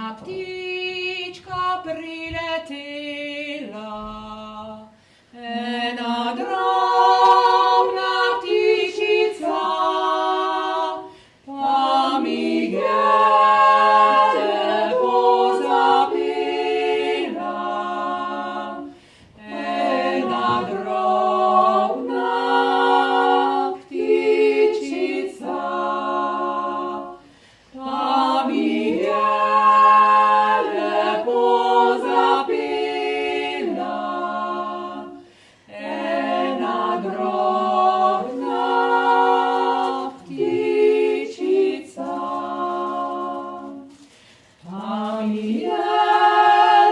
Ena ptička priletela, ena drobna ptičica, pa mi je lepo zapela. Ena drobna ptičica, pa mi je lepo zapela. Ena drobna ptičica, pa mi je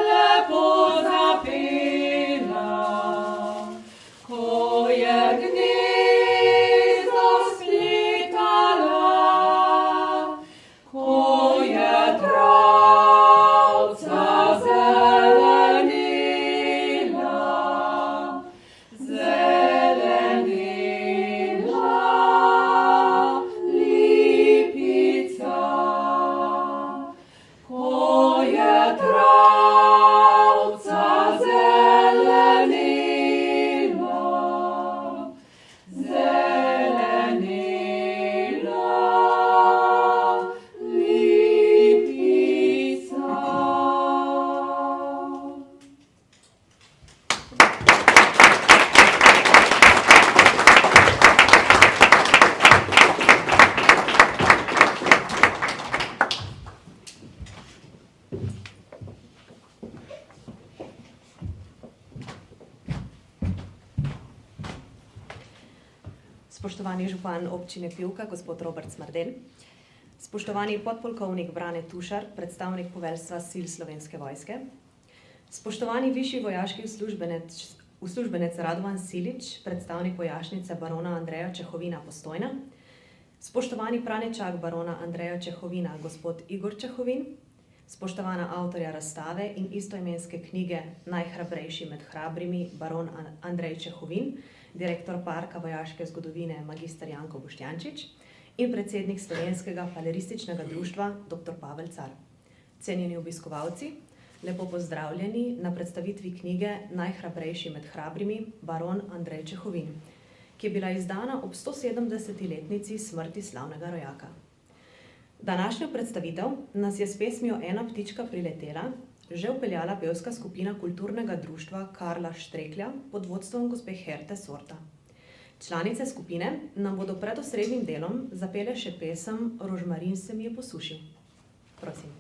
lepo zapela, ko je gnezdo spletala, ko je travca zelenela, zelenela lipica, ko je travca zelenela, zelenela lipica. Spoštovani župan občine Pivka, gospod Robert Smrdelj, spoštovani podpolkovnik Brane Tušar, predstavnik poveljstva sil Slovenske vojske, spoštovani višji vojaški uslužbenec Radovan Silič, predstavnik vojašnice barona Andreja Čehovina Postojna, spoštovani pranečak barona Andreja Čehovina, gospod Igor Čehovin, spoštovana avtorja razstave in istoimenske knjige Najhrabrejši med hrabrimi, baron Andrej Čehovin, direktor Parka vojaške zgodovine magister Janko Boštjančič in predsednik Slovenskega falerističnega društva dr. Pavel Car. Cenjeni obiskovalci, lepo pozdravljeni na predstavitvi knjige Najhrabrejši med hrabrimi, baron Andrej Čehovin, ki je bila izdana ob 170-letnici smrti slavnega rojaka. Današnjo predstavitev nas je s pesmijo Ena ptička priletela že vpeljala pevska skupina kulturnega društva Karla Štreklja pod vodstvom gospe Herte Sorta. Članice skupine nam bodo pred osrednjim delom zapele še pesem Rožmarin se mi je posušil. Prosim.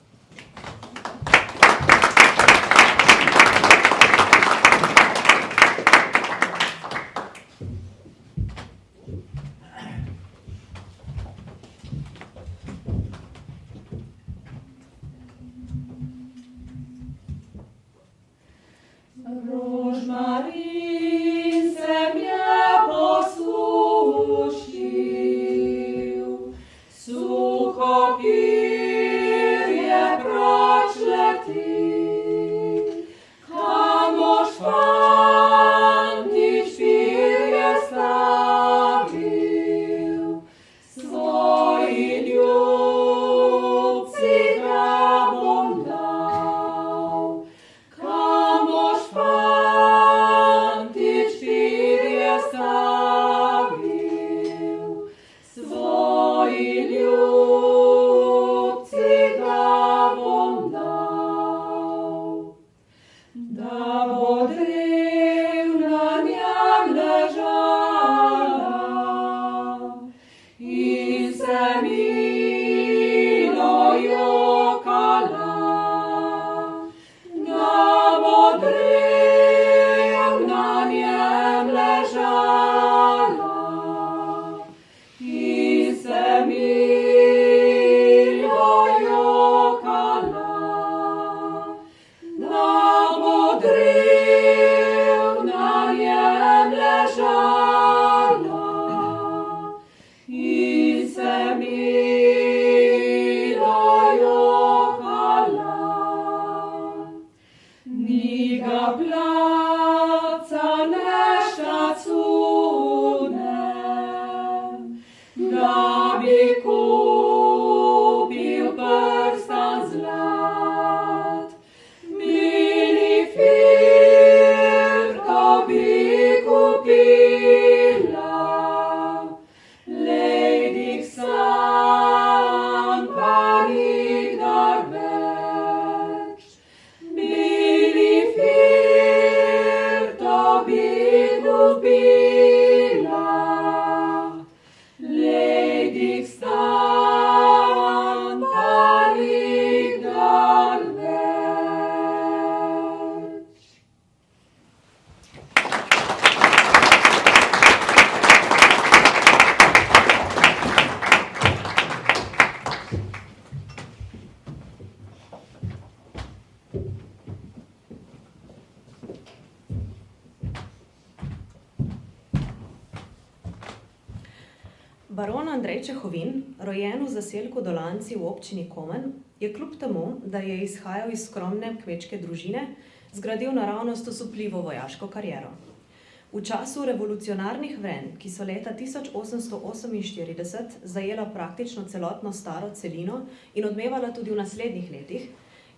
Rožmarin se mi je posušil, suhopir je proč leti. Kamož fantič pirje stavil, svoji ljubci ga bom dal. Kamož fantič pirje stavil, svoji ljubci ga bom dal. Baron Andrej Čehovin, rojen v zaselku Dolanci v občini Komen, je kljub temu, da je izhajal iz skromne kmečke družine, zgradil naravnost osupljivo vojaško kariero. V času revolucionarnih vrenj, ki so leta 1848 zajela praktično celotno staro celino in odmevala tudi v naslednjih letih,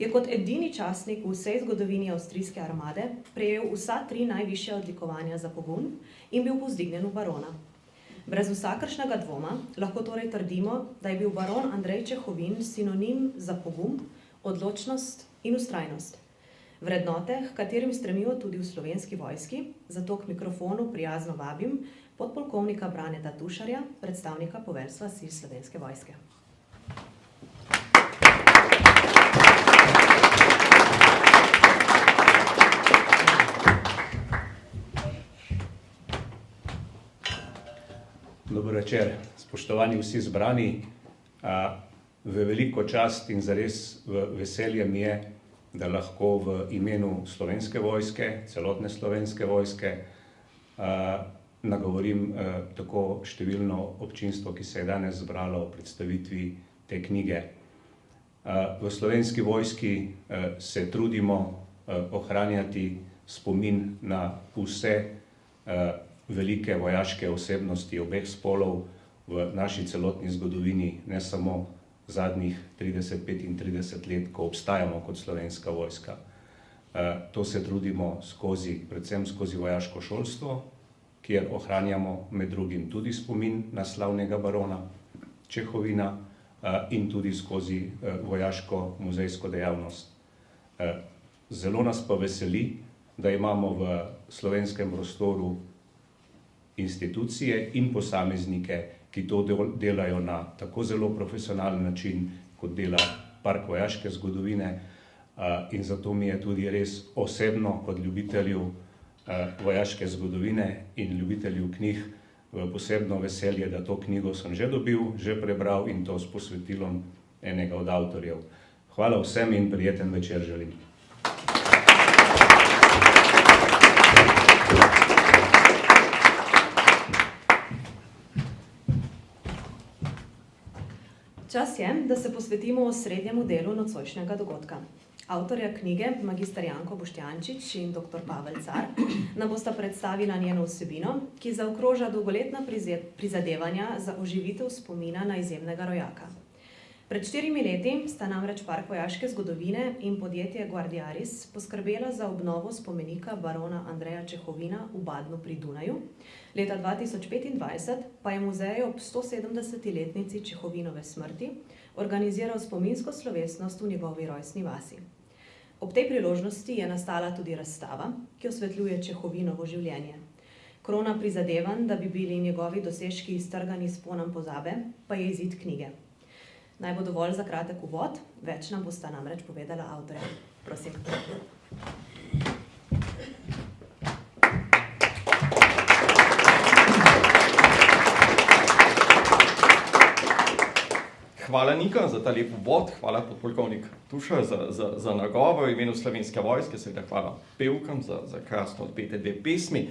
je kot edini častnik v vsej zgodovini avstrijske armade prejel vsa 3 najvišja odlikovanja za pogum in bil povzdignjen v barona. Brez vsakršnega dvoma lahko torej trdimo, da je bil baron Andrej Čehovin sinonim za pogum, odločnost in vztrajnost. Vrednote, h katerim stremijo tudi v Slovenski vojski, zato k mikrofonu prijazno vabim podpolkovnika Braneta Tušarja, predstavnika poveljstva sil Slovenske vojske. Dober večer, spoštovani vsi zbrani. V veliko čast in zares veselje mi je, da lahko v imenu Slovenske vojske, celotne Slovenske vojske, nagovorim tako številno občinstvo, ki se je danes zbralo v predstavitvi te knjige. V Slovenski vojski se trudimo ohranjati spomin na vse velike vojaške osebnosti obeh spolov v naši celotni zgodovini, ne samo zadnjih 30-35 let, ko obstajamo kot Slovenska vojska. To se trudimo predvsem skozi vojaško šolstvo, kjer ohranjamo med drugim tudi spomin na slavnega barona Čehovina in tudi skozi vojaško muzejsko dejavnost. Zelo nas pa veseli, da imamo v slovenskem prostoru institucije in posameznike, ki to delajo na tako zelo profesionalen način, kot dela Park vojaške zgodovine, in zato mi je tudi res osebno kot ljubitelju vojaške zgodovine in ljubitelju knjig posebno veselje, da to knjigo sem že dobil, že prebral in to s posvetilom enega od avtorjev. Hvala vsem in prijeten večer želim. Čas je, da se posvetimo osrednjemu delu nocojšnjega dogodka. Avtorja knjige, magister Janko Boštjančič in dr. Pavel Car, nam bosta predstavila njeno vsebino, ki zaokroža dolgoletna prizadevanja za oživitev spomina na izjemnega rojaka. Pred 4 leti sta namreč Park vojaške zgodovine in podjetje Guardiaris poskrbela za obnovo spomenika barona Andreja Čehovina v Badnu pri Dunaju. Leta 2025 pa je muzej ob 170-letnici Čehovinove smrti organiziral spominsko slovesnost v njegovi rojstni vasi. Ob tej priložnosti je nastala tudi razstava, ki osvetljuje Čehovinovo življenje. Krona prizadevanj, da bi bili njegovi dosežki iztrgani s ponom pozabe, pa je izid knjige. Naj bo dovolj za kratek uvod, več nam bosta namreč povedala avtorja. Prosim. Hvala Nika za ta lep uvod, hvala podpolkovnik Tušar za nagovor v imenu Slovenske vojske, seveda hvala pevkam za krasno odpete 2 pesmi.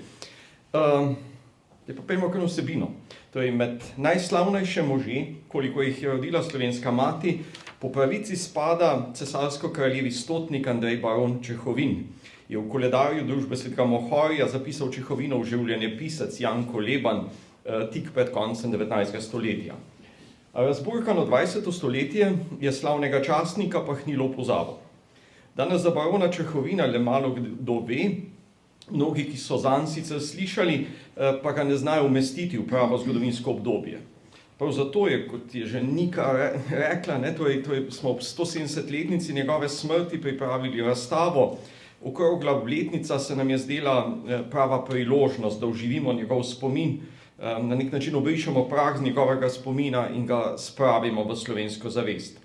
Pa pejmo kar vsebino. Torej, med najslavnejše može, koliko jih je rodila slovenska mati, po pravici spada cesarsko-kraljevi stotnik Andrej baron Čehovin. Je v koledarju družbe svetega Mohorja zapisal Čehovinov življenjepisec Janko Leban tik pred koncem 19. stoletja. Razburkano 20. stoletje je slavnega častnika pahnilo v pozabo. Danes za barona Čehovina le malo kdo ve, mnogi, ki so zanj sicer slišali, pa ga ne znajo umestiti v pravo zgodovinsko obdobje. Prav zato je, kot je že Nika rekla, torej smo ob 170-letnici njegove smrti pripravili razstavo. Okrogla obletnica se nam je zdela prava priložnost, da oživimo njegov spomin, na nek način obrišemo prah z njegovega spomina in ga spravimo v slovensko zavest.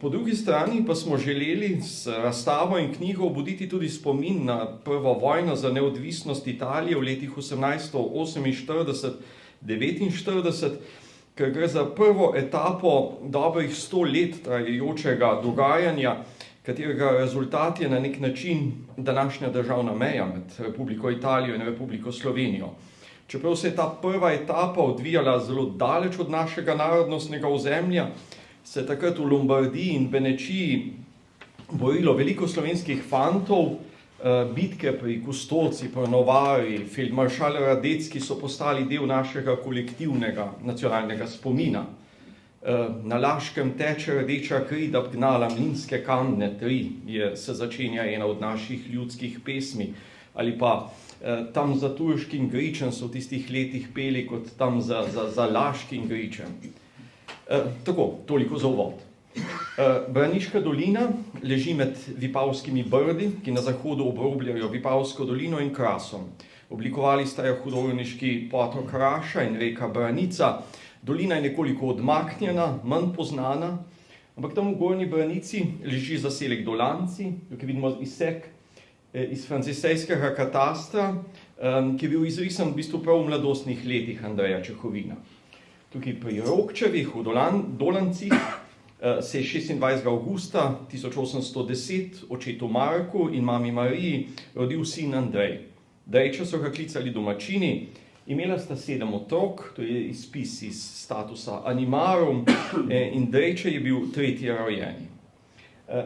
Po drugi strani pa smo želeli s razstavo in knjigo obuditi tudi spomin na prvo vojno za neodvisnost Italije v letih 1848-49, ker gre za prvo etapo dobrih 100 let trajajočega dogajanja, katerega rezultat je na nek način današnja državna meja med Republiko Italijo in Republiko Slovenijo. Čeprav se je ta prva etapa odvijala zelo daleč od našega narodnostnega ozemlja, se je takrat v Lombardiji in Benečiji borilo veliko slovenskih fantov, bitke pri Kustoci, pri Novari, feldmaršal Radecki so postali del našega kolektivnega nacionalnega spomina. Na Laškem teče rdeča kri, da gnala mlinske kamne tri, se začenja ena od naših ljudskih pesmi. Ali pa tam za turškim gričem so v tistih letih peli kot tam za laškim gričem. Tako, toliko za uvod. Braniška dolina leži med Vipavskimi brdi, ki na zahodu obrobljajo Vipavsko dolino in Krasom. Oblikovali sta jo hudourniški potok Raša in reka Branica. Dolina je nekoliko odmaknjena, manj poznana, ampak tam v Gornji Branici leži zaselek Dolanci, tukaj vidimo izsek iz francisejskega katastra, ki je bil izrisan v bistvu prav v mladostnih letih Andreja Čehovina. Tukaj pri Rokčevih v Dolancih se je 26. augusta 1810 očetu Marku in mami Mariji rodil sin Andrej. Drejča so ga klicali domačini, imela sta 7 otrok, to je izpis iz statusa animarum, in Drejče je bil 3. rojeni.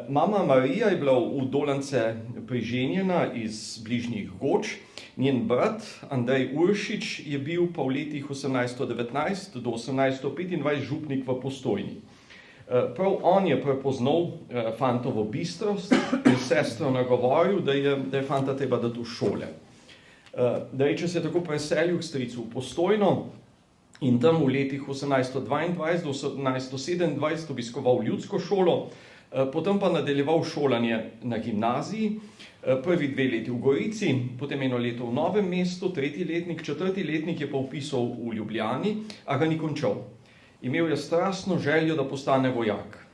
Mama Marija je bila v Dolance priženjena iz bližnjih Goč, njen brat Andrej Uršič je bil pa v letih 1819 do 1825 župnik v Postojni. Prav on je prepoznal fantovo bistrost in sestro nagovoril, da je fanta treba dati v šole. Drejče se je tako preselil k stricu v Postojno in tam v letih 1822 do 1827 obiskoval ljudsko šolo, potem pa nadaljeval šolanje na gimnaziji, prvi 2 leti v Gorici, potem 1 leto v Novem mestu, 3. letnik, 4. letnik je pa vpisal v Ljubljani, a ga ni končal. Imel je strastno željo, da postane vojak.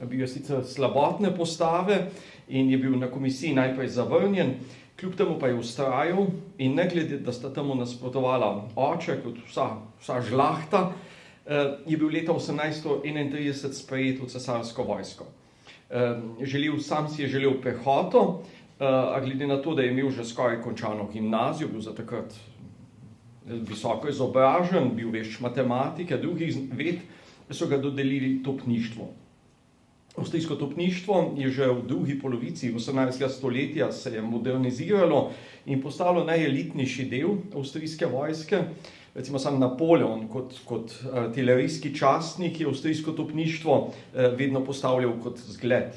Bil je sicer slabotne postave in je bil na komisiji najprej zavrnjen, kljub temu pa je vztrajal in ne glede, da sta temu nasprotovala oče kot vsa žlahta, je bil leta 1831 sprejet v cesarsko vojsko. Sam si je želel pehoto, a glede na to, da je imel že skoraj končano gimnazijo, bil za takrat visoko izobražen, bil vešč matematike, drugih ved, so ga dodelili topništvo. Avstrijsko topništvo je že v drugi polovici 18. stoletja se je moderniziralo in postalo najelitnejši del avstrijske vojske. Recimo sam Napoleon kot artilerijski častnik je avstrijsko topništvo vedno postavljal kot zgled.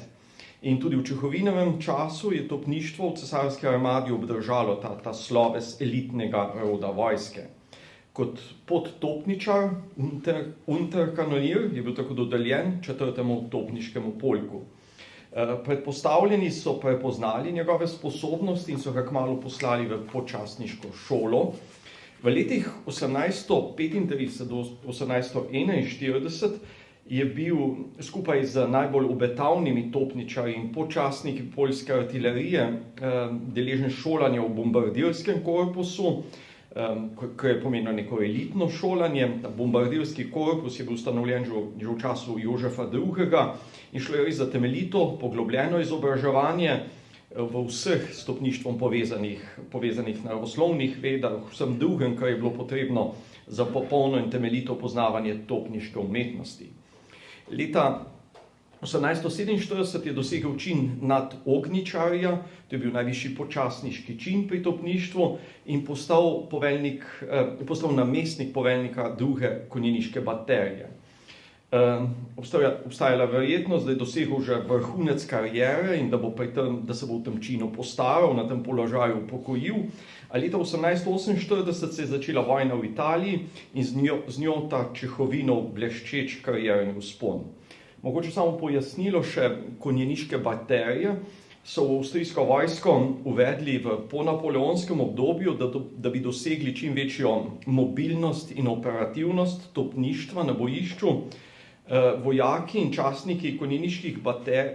In tudi v Čehovinovem času je topništvo v cesarski armadi obdržalo ta sloves elitnega roda vojske. Kot podtopničar, unterkanonier, je bil tako dodeljen 4. topniškemu polku. Predpostavljeni so prepoznali njegove sposobnosti in so ga kmalu poslali v počasniško šolo. V letih 1835 do 1841 je bil skupaj z najbolj obetavnimi topničarji in počasniki poljske artilerije deležen šolanja v bombardirskem korpusu, kar je pomenilo neko elitno šolanje. Bombardirski korpus je bil ustanovljen že v času Jožefa II. In šlo je res za temeljito, poglobljeno izobraževanje v vseh s topništvom povezanih naravoslovnih vedah, vsem drugem, kar je bilo potrebno za popolno in temeljito poznavanje topniške umetnosti. Leta 1847 je dosegel čin nadognjičarja, to je bil najvišji počasniški čin pri topništvu in postal namestnik poveljnika 2. konjeniške baterije. Obstajala verjetnost, da je dosegel že vrhunec kariere in da se bo v tem činu postaral, na tem položaju upokojil. A leta 1848 se je začela vojna v Italiji in z njo ta Čehovinov bleščeč karierni vzpon. Mogoče samo pojasnilo še, konjeniške baterije so v avstrijsko vojsko uvedli v ponapoleonskem obdobju, da bi dosegli čim večjo mobilnost in operativnost topništva na bojišču. Vojaki in častniki konjeniških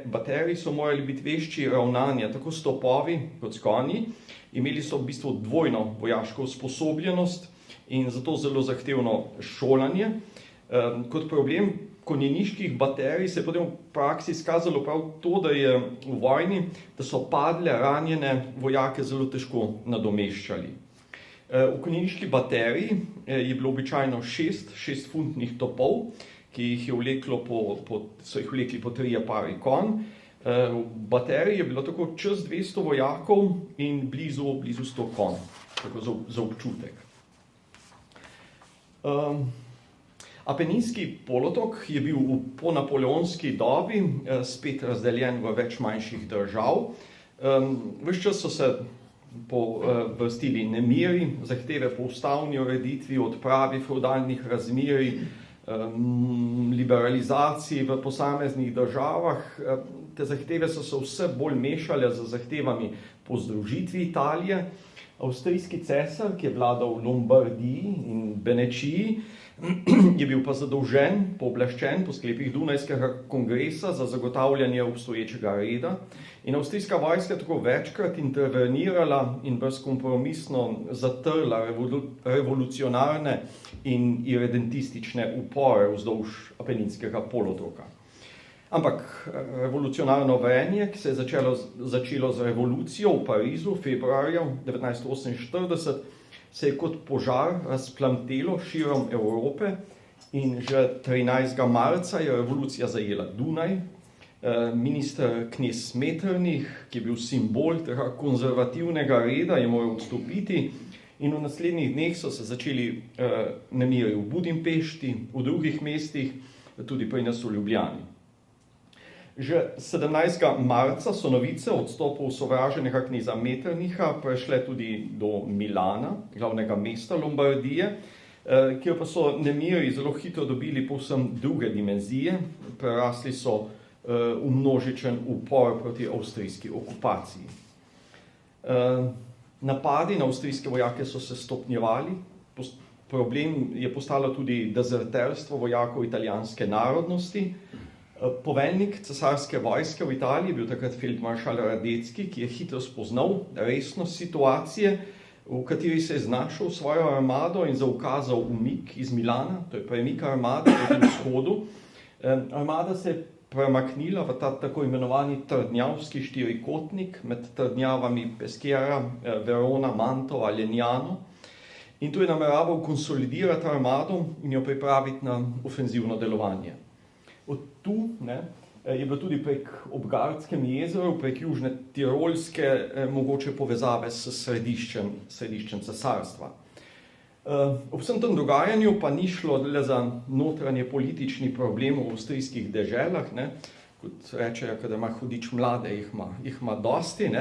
baterij so morali biti vešči ravnanja, tako s topovi kot s konji. Imeli so v bistvu dvojno vojaško usposobljenost in zato zelo zahtevno šolanje. Kot problem konjeniških baterij se je potem v praksi izkazalo prav to, da je v vojni, da so padle, ranjene vojake zelo težko nadomeščali. V konjeniški bateriji je bilo običajno 6-funtnih topov, ki jih je so jih vlekli po 3 pari konj. V bateriji je bilo tako čez 200 vojakov in blizu 100 konj, tako za občutek. Apeninski polotok je bil v ponapoleonski dobi spet razdeljen v več manjših držav. Ves čas so se vrstili nemiri, zahteve po ustavni ureditvi, odpravi fevdalnih razmerij, liberalizaciji v posameznih državah. Te zahteve so se vse bolj mešale z zahtevami po združitvi Italije. Avstrijski cesar, ki je vladal v Lombardiji in Benečiji, je bil pa zadolžen, pooblaščen po sklepih Dunajskega kongresa za zagotavljanje obstoječega reda. In avstrijska vojska tako večkrat intervenirala in brezkompromisno zatrla revolucionarne in irredentistične upore vzdolž Apeninskega polotoka. Ampak revolucionarno vrenje, ki se je začelo z revolucijo v Parizu februarja 1948, se je kot požar razplamtelo širom Evrope in že 13. marca je revolucija zajela Dunaj. Minister knez Metternich, ki je bil simbol tega konzervativnega reda, je moral odstopiti in v naslednjih dneh so se začeli nemiri v Budimpešti, v drugih mestih, tudi pri nas v Ljubljani. Že 17. marca so novice o odstopu sovraženega kneza Metternicha prešle tudi do Milana, glavnega mesta Lombardije, kjer pa so nemiri zelo hitro dobili povsem druge dimenzije, prerasli so v množičen upor proti avstrijski okupaciji. Napadi na avstrijske vojake so se stopnjevali, problem je postalo tudi dezerterstvo vojakov italijanske narodnosti. Poveljnik cesarske vojske v Italiji je bil takrat feldmaršal Radecki, ki je hitro spoznal resnost situacije, v kateri se je znašel svojo armado in zaukazal umik iz Milana, to je premik armade proti vzhodu. Armada se je premaknila v ta tako imenovani trdnjavski štirikotnik med trdnjavami Peschiera, Verona, Mantova, Legnano. In tu je nameraval konsolidirati armado in jo pripraviti na ofenzivno delovanje. Od tu je bilo tudi prek ob Gardskem jezeru, prek južne Tirolske, mogoče povezave s središčem cesarstva. Ob vsem tem dogajanju pa ni šlo le za notranje politični problem v avstrijskih deželah, kot rečejo, da ima hudič mlade, jih ima dosti.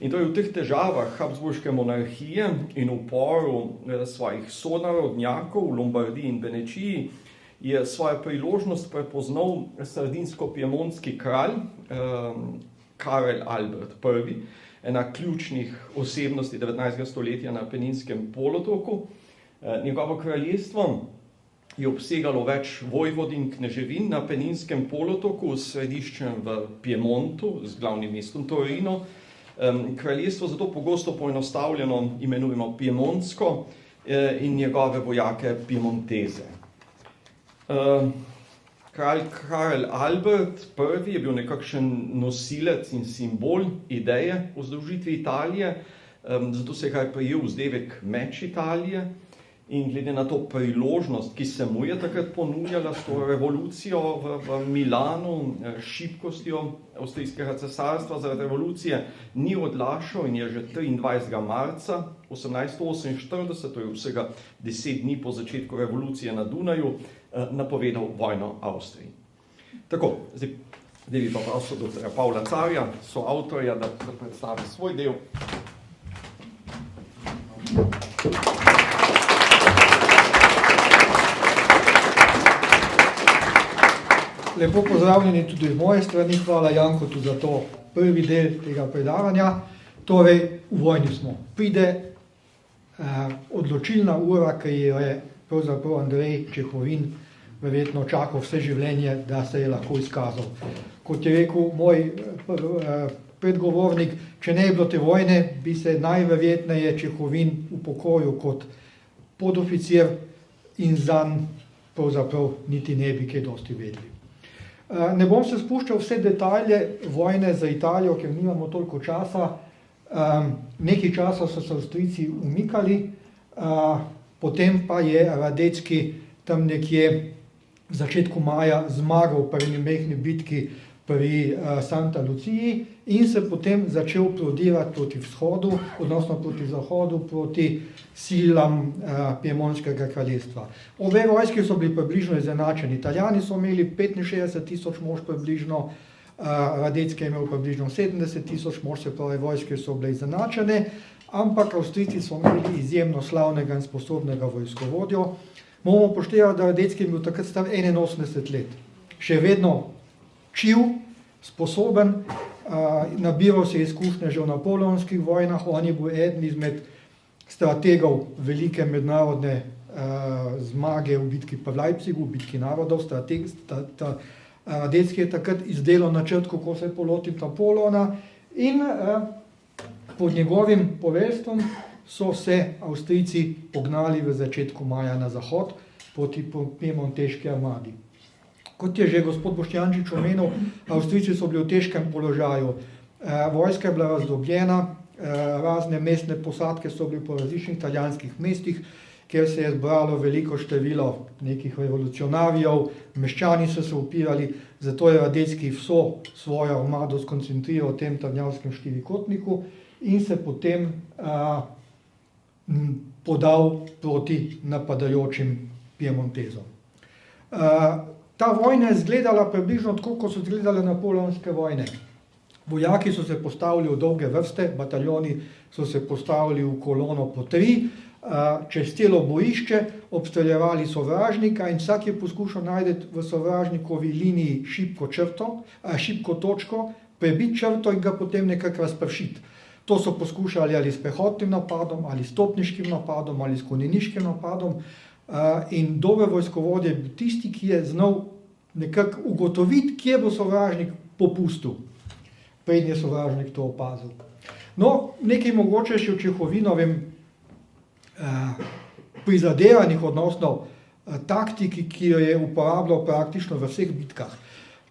In to je v teh težavah Habsburške monarhije in uporu svojih sonarodnjakov v Lombardiji in Benečiji je svojo priložnost prepoznal sardinsko-piemontski kralj Karel Albert I, ena ključnih osebnosti 19. stoletja na Apeninskem polotoku. Njegovo kraljestvo je obsegalo več vojvodin kneževin na Apeninskem polotoku s središčem v Piemontu, z glavnim mestom Torino. Kraljestvo zato pogosto poenostavljeno imenujemo piemontsko in njegove vojake piemonteze. Kralj Karel Albert I je bil nekakšen nosilec in simbol ideje o združitvi Italije, zato se je prijel vzdevek meč Italije in glede na to priložnost, ki se mu je takrat ponujala s to revolucijo v Milanu, šibkostjo avstrijskega cesarstva zaradi revolucije, ni odlašal in je že 23. marca 1848, to je vsega 10 dni po začetku revolucije na Dunaju, napovedal vojno Avstriji. Tako, zdaj bi pa prosil dr. Pavla Carja, soavtorja, da predstavi svoj del. Lepo pozdravljeni tudi z moje strani, hvala Janko tudi za to prvi del tega predavanja. Torej, v vojni smo. Pride odločilna ura, ki je pravzaprav Andrej Čehovin verjetno čakal vse življenje, da se je lahko izkazal. Kot je rekel moj predgovornik, če ne je bilo te vojne, bi se najverjetneje Čehovin upokojil kot podoficir in zanj pravzaprav niti ne bi kaj dosti vedeli. Ne bom se spuščal vse detalje vojne za Italijo, ker nimamo toliko časa. Nekaj časa so se Avstrijci umikali, potem pa je Radecki tam nekje v začetku maja zmagal pri eni majhni bitki pri Santa Luciji in se potem začel prodirati proti vzhodu, odnosno proti zahodu, proti silam Piemontskega kraljestva. Obe vojski so bili približno izenačeni. Italijani so imeli 65,000 mož približno, Radecki je imel približno 70,000 mož, se pravi, vojske so bile izenačene, ampak Avstrijci so imeli izjemno slavnega in sposobnega vojskovodjo. Moramo upoštevati, da Radecki je bil takrat star 81 let. Še vedno čiv, sposoben, nabiral se izkušnje že v napoleonskih vojnah, on je bil eden izmed strategov velike mednarodne zmage v bitki pri Leipzigu, v bitki narodov. Radecki je takrat izdelal načrt, kako se polotim Napoleona in pod njegovim poveljstvom so se Avstrijci pognali v začetku maja na zahod proti Piemonteški armadi. Kot je že gospod Boštjančič omenil, Avstrijci so bili v težkem položaju. Vojska je bila razdrobljena, razne mestne posadke so bili po različnih italijanskih mestih, kjer se je zbralo veliko število nekih revolucionarjev, meščani so se upirali, zato je Radecki vso svojo armado skoncentriral v tem trdnjavskem štirikotniku in se potem podal proti napadajočim Piemontezom. Ta vojna je izgledala približno tako, kot so izgledale napoleonske vojne. Vojaki so se postavili v dolge vrste, bataljoni so se postavili v kolono po 3, čez celo bojišče, obstreljevali sovražnika in vsak je poskušal najti v sovražnikovi liniji šibko točko, prebiti črto in ga potem nekako razpršiti. To so poskušali ali s pehotnim napadom, ali s topniškim napadom, ali s konjeniškim napadom. In dober vojskovodja je bil tisti, ki je znal nekako ugotoviti, kje bo sovražnik popustil, preden je sovražnik to opazil. No, nekaj mogoče še o Čehovinovem prizadevanjih, odnosno taktiki, ki jo je uporabljal praktično v vseh bitkah.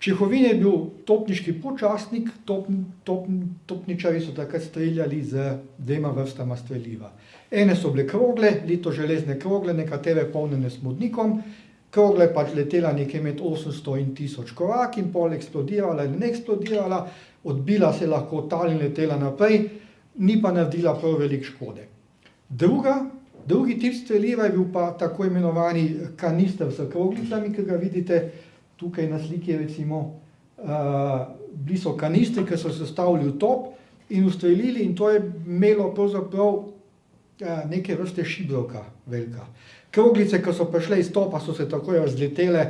Čehovin je bil topniški počasnik, topničarji so takrat streljali z 2 vrstama streliva. Ene so bile krogle, litoželezne krogle, nekatere polnjene s smodnikom, krogle pač letela nekje med 800 in 1000 korak in pol eksplodirala in ne eksplodirala, odbila se lahko tal in letela naprej, ni pa naredila prav veliko škode. Drugi tip streliva je bil pa tako imenovani kanister s kroglicami, ki ga vidite tukaj na sliki, recimo, bili so kanistri, ki so se stavili v top in ustrelili in to je imelo pravzaprav neke vrste šibrovka velika. Kroglice, ki so prišle iz topa, so se takoj razletele.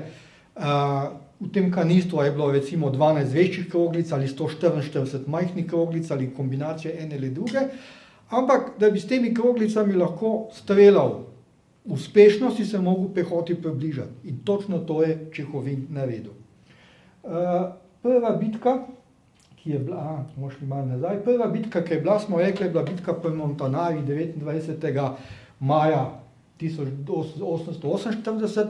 V tem kanistru je bilo recimo 12 večjih kroglic ali 144 majhnih kroglic ali kombinacije ene ali druge, ampak da bi s temi kroglicami lahko streljal uspešno, si se mogel pehoti približati in točno to je Čehovin naredil. Prva bitka, ki je bila, prva bitka, ki je bila, smo rekli, je bila bitka pri Montanari 29. maja 1848.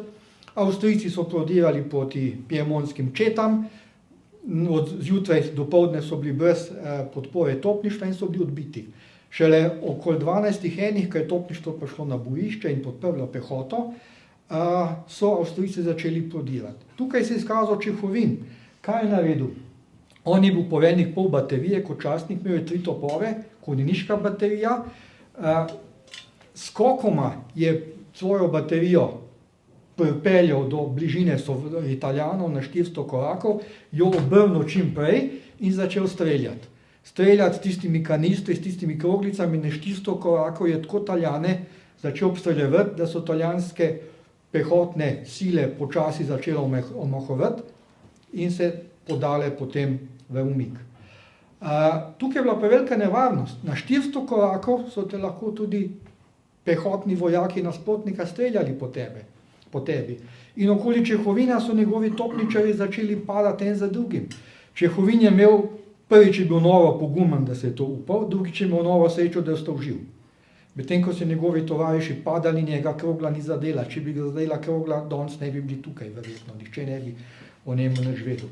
Avstrijci so prodirali proti piemontskim četam, od zjutraj do poldne so bili brez podpore topništva in so bili odbiti. Šele okoli 12:01, ko je topništvo prišlo na bojišče in podprlo pehoto, so Avstrijci začeli prodirati. Tukaj se je izkazal Čehovin. Kaj je naredil? On je bil poveljnik pol baterije, kot častnik, imel je 3 topove, konjeniška baterija. Skokoma je svojo baterijo pripeljal do bližine Italijanov na 400 korakov, jo obrnil čim prej in začel streljati. Streljati s tistimi kanistri, s tistimi kroglicami na 400 korakov je tako Italijane začel obstreljevati, da so italijanske pehotne sile počasi začele omahovati in se podale potem v umik. Tukaj je bila prevelika nevarnost. Na 400 korakov so te lahko tudi pehotni vojaki nasprotnika streljali po tebi. In okoli Čehovina so njegovi topničarji začeli padati en za drugim. Čehovin je imel, prvič je bil noro pogumen, da se je to upal, drugič je imel noro srečo, da je ostal živ. Medtem ko so njegovi tovariši padali, njega krogla ni zadela. Če bi ga zadela krogla, danes ne bi bili tukaj, verjetno. Nihče ne bi o njem nič vedel.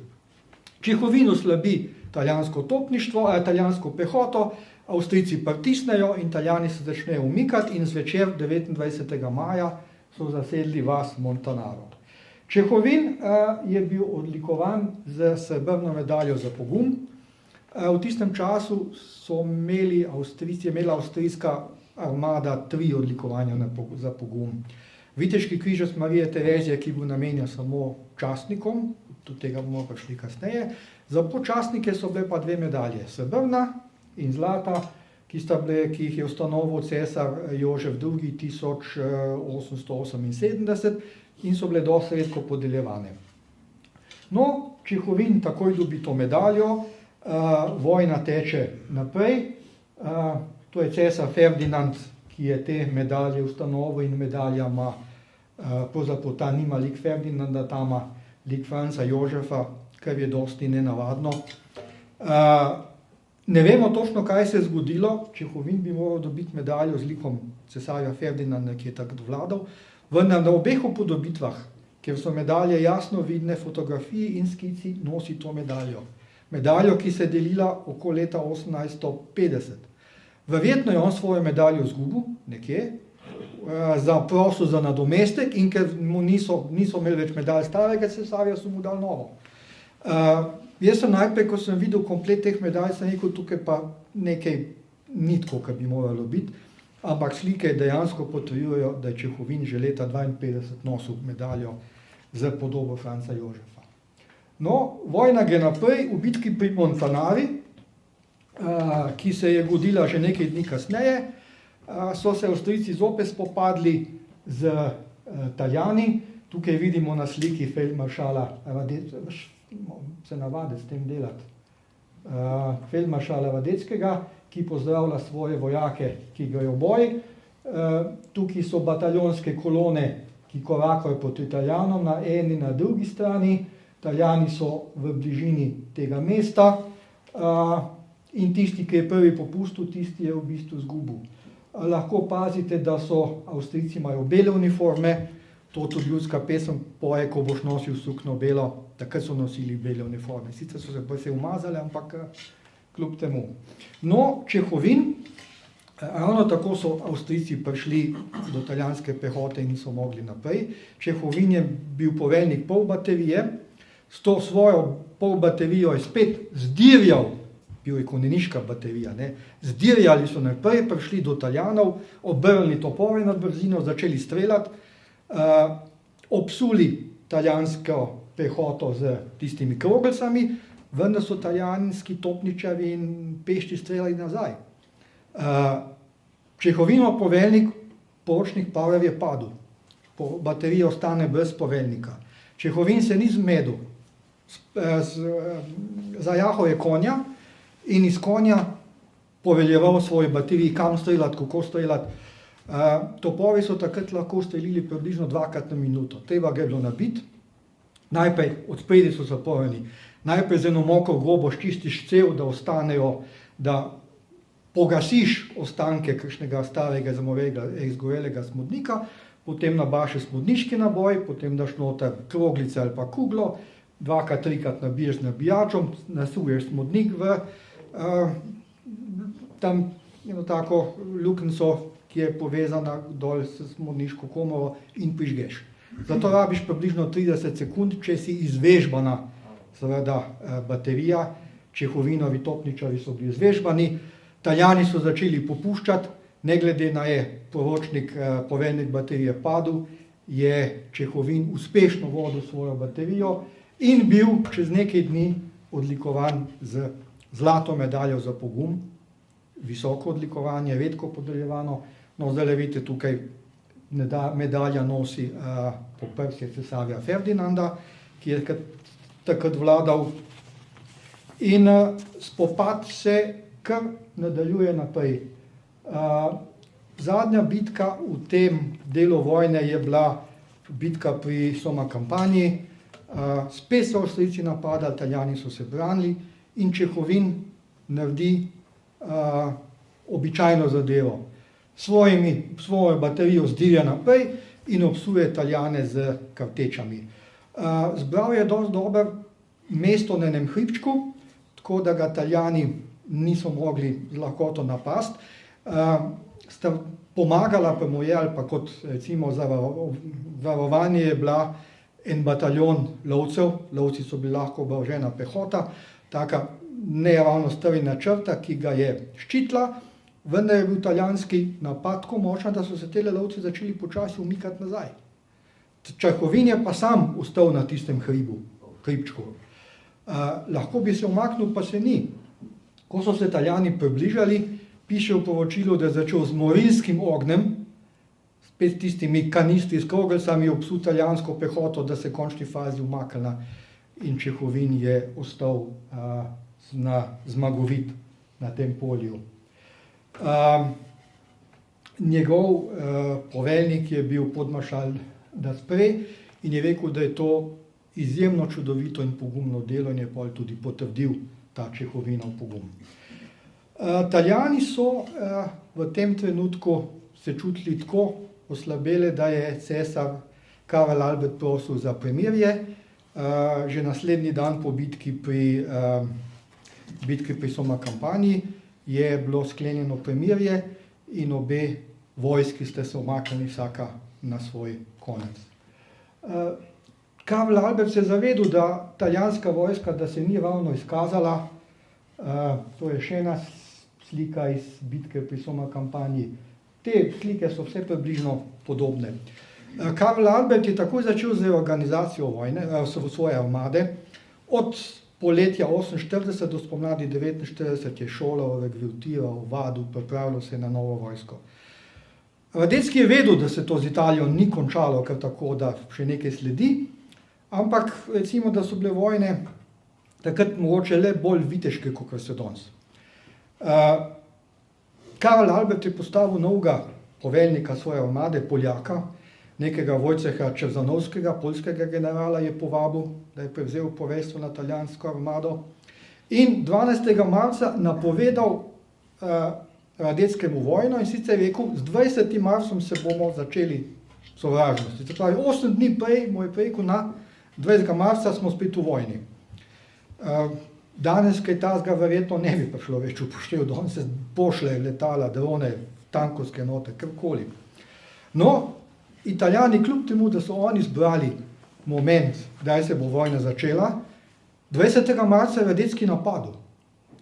Čehovin oslabi italijansko topništvo, italijansko pehoto, Avstrijci pritisnejo in Italijani se začnejo umikati in zvečer 29. maja so zasedli vas Montanaro. Čehovin je bil odlikovan z srebrno medaljo za pogum. V tistem času so imela avstrijska armada 3 odlikovanja za pogum. Viteški križec Marije Terezije, ki bo namenjen samo častnikom, do tega bomo prišli kasneje. Za počastnike so bile pa 2 medalje, srebrna in zlata, ki jih je ustanovil cesar Jožef II. 1878 in so bile dosti redko podeljevane. No, Čehovin takoj dobi to medaljo, vojna teče naprej, to je cesar Ferdinand, ki je te medalje ustanovil in medalja ima, pravzaprav ta nima lik Ferdinanda, ta ima lik Franca Jožefa, kar je dosti nenavadno. Ne vemo točno, kaj se je zgodilo, Čehovin bi moral dobiti medaljo z likom cesarja Ferdinanda, ki je takrat vladal, vendar na obeh upodobitvah, kjer so medalje jasno vidne, fotografiji in skici, nosi to medaljo. Medaljo, ki se je delila okoli leta 1850. Verjetno je on svojo medaljo izgubil nekje, zaprosil za nadomestek in ker mu niso imeli več medalj starega cesarja, so mu dali novo. Jaz sem najprej, ko sem videl komplet teh medalj, sem rekel, tukaj pa nekaj ni tako, kar bi moralo biti, ampak slike dejansko potrjujejo, da je Čehovin že leta 1952 nosil medaljo z podobo Franca Jožefa. No, vojna gre naprej, v bitki pri Montanari, ki se je godila že nekaj dni kasneje, so se Avstrijci zopet spopadli z Italijani. Tukaj vidimo na sliki feldmaršala Radeckega, se navade s tem delati, feldmaršala Radeckega, ki pozdravlja svoje vojake, ki grejo v boj. Tukaj so bataljonske kolone, ki korakajo proti Italijanom na eni in na drugi strani. Italijani so v bližini tega mesta in tisti, ki je prvi popustil, tisti je v bistvu izgubil. Lahko pazite, da so Avstrijci imajo bele uniforme, to tudi ljudska pesem poje, ko boš nosil sukno belo, takrat so nosili bele uniforme. Sicer so se umazali, ampak kljub temu. No, Čehovin, ravno tako so Avstrijci prišli do italijanske pehote in niso mogli naprej. Čehovin je bil poveljnik pol baterije, s to svojo pol baterijo je spet zdirjal, bil je konjeniška baterija, zdirjali so naprej, prišli do Italijanov, obrnili topove nad brzino, začeli streljati, obsuli italijansko pehoto z tistimi kroglicami, vendar so italijanski topničarji in pešči streljali nazaj. Čehovinov poveljnik, poročnik Pavler, je padel. Baterija ostane brez poveljnika. Čehovin se ni zmedel. Zajahal je konja in iz konja poveljeval svoje bateriji, kam streljati, kako streljati. Topovi so takrat lahko streljili približno 2krat na minuto. Treba ga je bilo nabiti. Najprej odspredaj so zaporeni. Najprej z eno mokro grobo ščistiš cev, da ostanejo, da pogasiš ostanke kakšnega starega izgorelega smodnika, potem nabašeš smodniški naboj, potem daš noter kroglice ali pa kuglo, 2krat, 3krat nabiješ z nabijačem, nasuješ smodnik v tam eno tako luknjico, ki je povezana dol s smodniško komoro in prižgeš. Zato rabiš približno 30 sekund, če si izvežbana seveda baterija. Čehovinovi topničarji so bili izvežbani, Italijani so začeli popuščati, ne glede na poročnik, poveljnik baterije padel, je Čehovin uspešno vodil svojo baterijo in bil čez nekaj dni odlikovan z zlato medaljo za pogum, visoko odlikovanje, redko podeljevano. No, zdaj vidite tukaj medalja nosi poprsje cesarja Ferdinanda, ki je takrat vladal. In spopad se kar nadaljuje naprej. Zadnja bitka v tem delu vojne je bila bitka pri Soma kampanji. Spet so Avstrijci napadali, Italijani so se branili in Čehovin naredi običajno zadevo. svojo baterijo zdilja naprej in obsuje Italijane z kartečami. Zbral je dosti dober mesto na enem hribčku, tako da ga Italijani niso mogli z lahkoto napasti. Sta pomagala pa mu je, ali pa kot recimo za varovanje je bila en bataljon lovcev, lovci so bili lahko oborožena pehota, taka ne ravno strojna črta, ki ga je ščitila, vendar je bil italijanski napad tako močan, da so se tele lovci začeli počasi umikati nazaj. Čehovin je pa sam ostal na tistem hribčku. Lahko bi se umaknil, pa se ni. Ko so se Italijani približali, piše v poročilu, da je začel z morilskim ognjem, spet tistimi kanistri s kroglicami obsul italijansko pehoto, da se v končni fazi umaknila in Čehovin je ostal zmagovit na tem polju. Njegov poveljnik je bil podmaršal D'Aspre in je rekel, da je to izjemno čudovito in pogumno delo in je pol tudi potrdil ta Čehovinov pogum. Italijani so v tem trenutku se čutili tako oslabele, da je cesar Karel Albert prosil za premirje. Že naslednji dan po bitki pri Somma-Campagni je bilo sklenjeno premirje in obe vojski ste se umaknili vsaka na svoj konec. Karel Albert se je zavedel, da italijanska vojska, da se ni ravno izkazala, to je še ena slika iz bitke pri Somma-Campagni. Te slike so vse približno podobne. Karel Albert je takoj začel z reorganizacijo vojne, svoje armade. Od poletja 48 do spomladi 49 je šolal, regrutiral, vadil, pripravljal se na novo vojsko. Radetski je vedel, da se to z Italijo ni končalo kar tako, da še nekaj sledi, ampak recimo, da so bile vojne takrat mogoče le bolj viteške, kot so danes. Karel Albert je postavil novega poveljnika svoje armade, Poljaka, nekega Vojceha Čerzanovskega, poljskega generala je povabil, da je prevzel poveljstvo na italijansko armado in 12. marca napovedal Radetskemu vojno in sicer je rekel, z 20. marcem se bomo začeli sovražnosti. Se pravi, 8 dni prej mu je rekel, na 20. marca smo spet v vojni. Danes kaj tazga verjetno ne bi prišlo več upoštev, danes se pošle letala, drone, tankovske note, karkoli. No, Italijani kljub temu, da so oni zbrali moment, kdaj se bo vojna začela, 20. marca je Radetski napadel.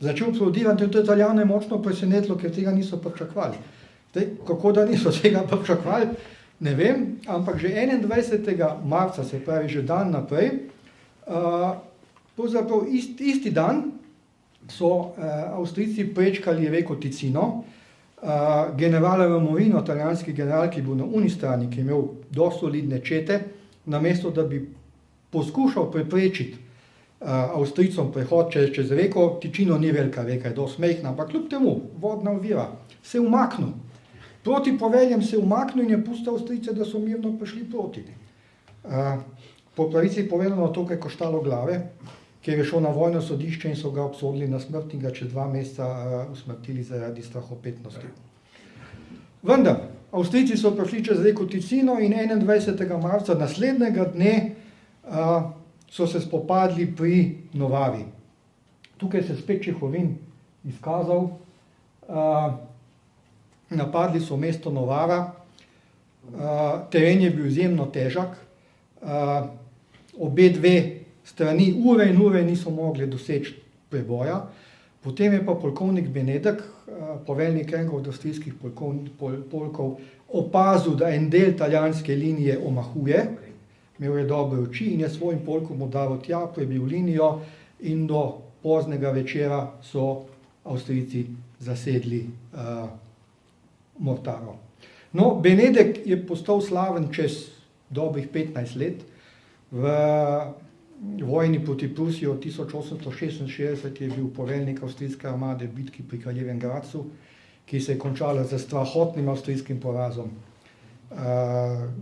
Začel aplavdirati, to Italijane močno presenetilo, ker tega niso pričakovali. Kako da niso tega pričakovali, ne vem, ampak že 21. marca, se pravi že dan naprej, pravzaprav isti dan so Avstrijci prečkali reko Ticino. General Romorino, italijanski general, ki je bil na uni strani, ki je imel dosti solidne čete, namesto da bi poskušal preprečiti Avstrijcom prehod čez reko, Ticino ni velika reka, je dosti majhna, ampak kljub temu, vodna ovira, se je umaknil. Proti poveljem se je umaknil in je pustil Avstrijce, da so mirno prišli proti. Po pravici povedano, to je koštalo glave, ker je šel na vojno sodišče in so ga obsodili na smrt in ga čez 2 meseca usmrtili zaradi strahopetnosti. Vendar, Avstrijci so prišli čez reko Ticino in 21. marca naslednjega dne so se spopadli pri Novavi. Tukaj se spet Čehovin izkazal. Napadli so mesto Novara. Teren je bil izjemno težak. Obe dve strani ure in ure niso mogli doseči preboja. Potem je pa polkovnik Benedek, poveljnik enega od avstrijskih polkov, opazil, da en del italijanske linije omahuje, imel je dobre oči in je svojim polkom udaril tja, prebil linijo in do poznega večera so Avstrijci zasedli Mortaro. No, Benedek je postal slaven čez dobrih 15 let. V vojni proti Prusiji od 1866 je bil poveljnik avstrijske armade v bitki pri Kraljevem Gradcu, ki se je končala z strahotnim avstrijskim porazom.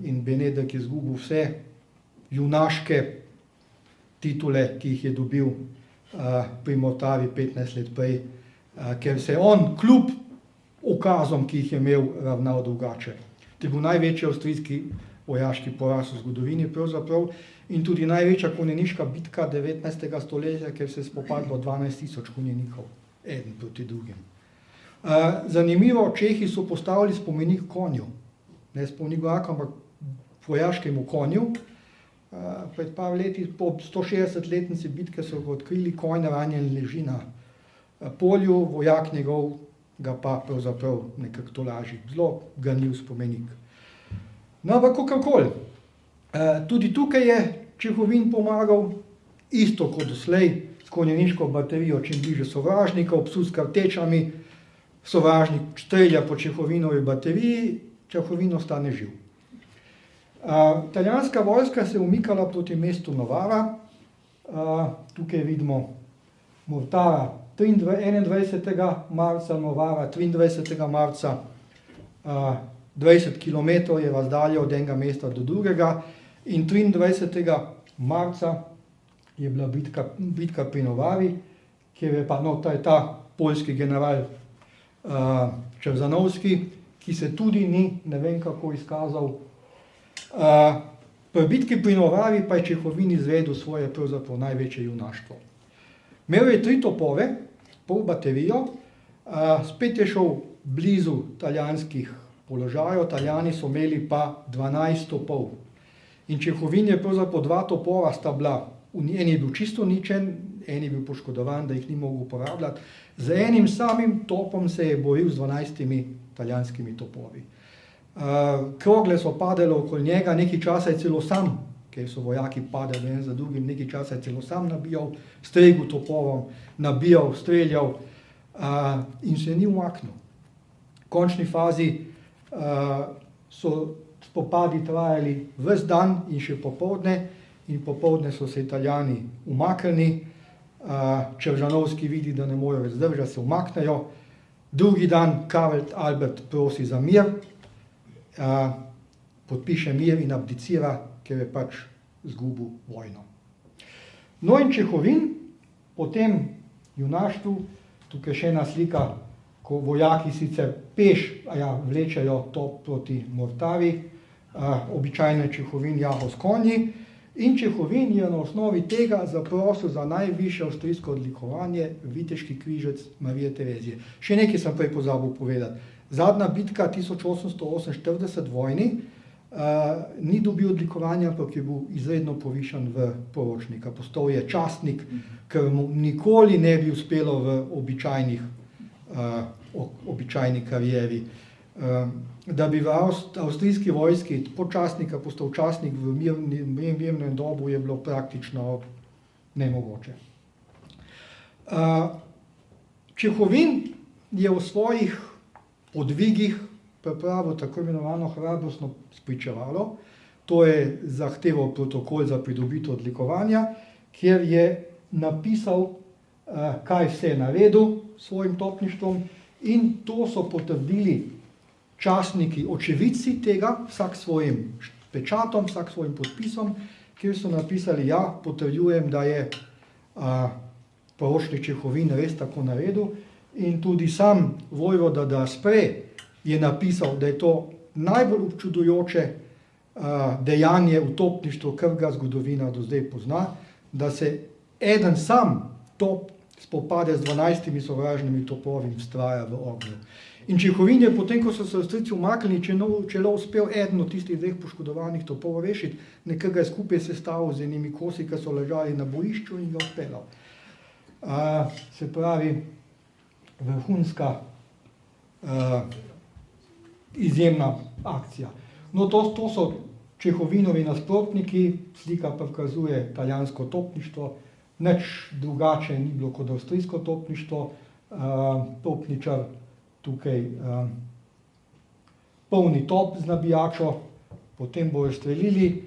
In Benedek je izgubil vse junaške titule, ki jih je dobil pri Mortavi 15 let prej, ker se je on kljub ukazom, ki jih je imel, ravnal drugače. To je bil največji avstrijski vojaški poraz v zgodovini pravzaprav in tudi največja konjeniška bitka 19. stoletja, ker se je spopadlo 12.000 konjenikov, eden proti drugim. Zanimivo, Čehi so postavili spomenik konju, ne spomenik vojaku, ampak vojaškemu konju. Pred par leti, po 160-letnici bitke, so ga odkrili, konj ranjen leži na polju, vojak njegov ga pa pravzaprav nekako tolaži. Zelo ganljiv spomenik. No, ampak kakorkoli. Tudi tukaj je Čehovin pomagal, isto kot doslej, s konjeniško baterijo čim bliže sovražnika, psu s kartečami, sovražnik strelja po Čehovinovi bateriji, Čehovin ostane živ. Italijanska vojska se je umikala proti mestu Novara. Tukaj vidimo Mortara 21. marca, Novara 23. marca. 20 km je razdalja od enega mesta do drugega in 23. marca je bila bitka pri Novari, kjer je pa ta poljski general Čerzanovski, ki se tudi ni, ne vem kako, izkazal. Pri bitki pri Novari pa je Čehovin izvedel svoje pravzaprav največje junaštvo. Imel je 3 topove, pol baterijo, spet je šel blizu italijanskih položajev, Italijani so imeli pa 12 topov. In Čehovin je pravzaprav 2 topova sta bila, en je bil čisto uničen, en je bil poškodovan, da jih ni mogel uporabljati. Z enim samim topom se je boril z 12 italijanskimi topovi. Krogle so padale okoli njega, nekaj časa je celo sam, ker so vojaki padali en za drugim, nekaj časa je celo sam nabijal, stregel topovom, nabijal, streljal in se ni umaknil. V končni fazi so spopadi trajali ves dan in še popoldne, in popoldne so se Italijani umaknili. Čeržanovski vidi, da ne morejo več zdržati, se umaknejo. Drugi dan Karl Albert prosi za mir, podpiše mir in abdicira, ker je pač izgubil vojno. No in Čehovin po tem junaštvu, tukaj še ena slika, ko vojaki sicer peš vlečejo top proti Mortavi, običajno je Čehovin jahal s konji, in Čehovin je na osnovi tega zaprosil za najvišje avstrijsko odlikovanje viteški križec Marije Terezije. Še nekaj sem prej pozabil povedati. Zadnja bitka 1848 vojni ni dobil odlikovanja, ampak je bil izredno povišan v poročnika. Postal je častnik, ker mu nikoli ne bi uspelo v običajni karieri. Da bi v avstrijski vojski podčastnika postal častnik v mirnem dobu, je bilo praktično nemogoče. Čehovin je v svojih podvigih pripravil tako imenovano hrabostno spričevalo, to je zahteval protokol za pridobitev odlikovanja, kjer je napisal, kaj vse je naredil s svojim topništvom, in to so potrdili častniki, očividci tega, vsak svojim pečatom, vsak svojim podpisom, kjer so napisali, ja, potrjujem, da je poročnik Čehovin res tako naredil, in tudi sam vojvoda D'Aspre je napisal, da je to najbolj občudujoče dejanje v topništvu, kar ga zgodovina do zdaj pozna, da se eden sam top spopade z 12 sovražnimi topovi in vztraja v ognju. In Čehovin je potem, ko so se Avstrijci umaknili, čelo uspel eden od tistih 2 poškodovanih topov rešiti, nekega je skupaj sestavil z enimi kosi, ki so ležali na bojišču, in ga odpeljal. Se pravi, vrhunska izjemna akcija. No, to so Čehovinovi nasprotniki, slika prikazuje italijansko topništvo, nič drugače ni bilo kot avstrijsko topništvo, topničar tukaj polni top z nabijačo, potem bojo streljili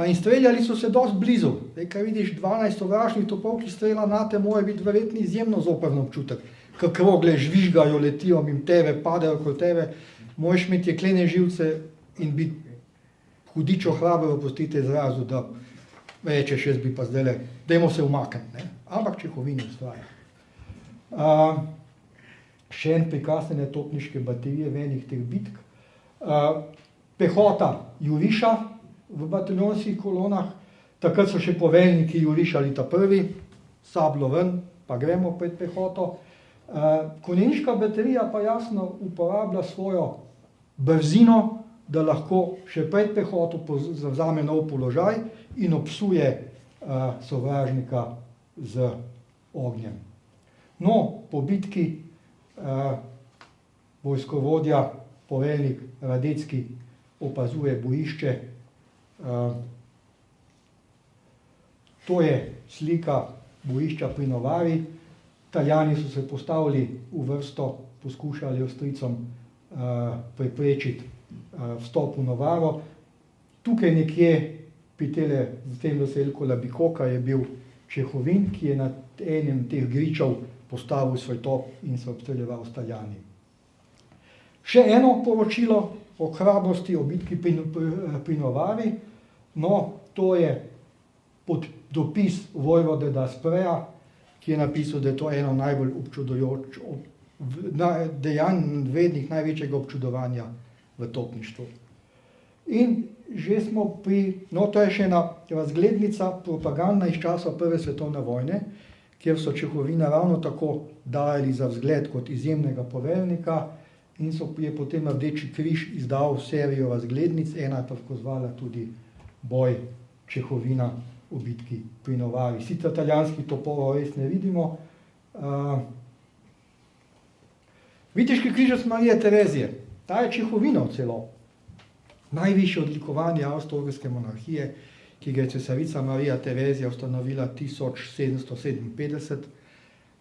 in streljali so se dosti blizu. Kaj vidiš, 12 sovražnih topov, ki strela nate, mora biti verjetno izjemno zoprn občutek. Ko krogle žvižgajo, letijo mimo tebe, padajo okoli tebe, moraš imeti jeklene živce in biti hudičo hraber, oprostite izrazu, da rečeš, jaz bi pa zdajle, dajmo se umakniti. Ampak Čehovin vztraja. še en prikaz ene topniške baterije v enih teh bitk. Pehota juriša v bataljonskih kolonah, takrat so še poveljniki jurišali ta prvi, sablo ven, pa gremo pred pehoto. Konjeniška baterija pa jasno uporablja svojo brzino, da lahko še pred pehoto zavzame nov položaj in obsuje sovražnika z ognjem. No, po bitki vojskovodja, poveljnik Radecki opazuje bojišče. To je slika bojišča pri Novari. Italijani so se postavili v vrsto, poskušali Avstrijcem preprečiti vstop v Novaro. Tukaj nekje v tem zaselku La Bicocca je bil Čehovin, ki je na enem teh gričev postavil svoj top in se obstreljeval s Italijani. Še eno poročilo o hrabrosti o bitki pri Novari. No, to je dopis vojvode d'Aspreja, ki je napisal, da je to eno najbolj dejanj vednih največjega občudovanja v topništvu. In že smo to je še ena razglednica propagandna iz časa Prve svetovne vojne, kjer so Čehovina ravno tako dajali za vzgled kot izjemnega poveljnika in je potem Rdeči križ izdal serijo razglednic, ena je pa pozvala tudi boj Čehovina v bitki pri Novari. Sicer italijanskih topov res ne vidimo. Viteški križec Marije Terezije, ta je Čehovinov celo. Najvišje odlikovanje Avstro-Ogrske monarhije, ki ga je cesarica Marija Terezija ustanovila 1757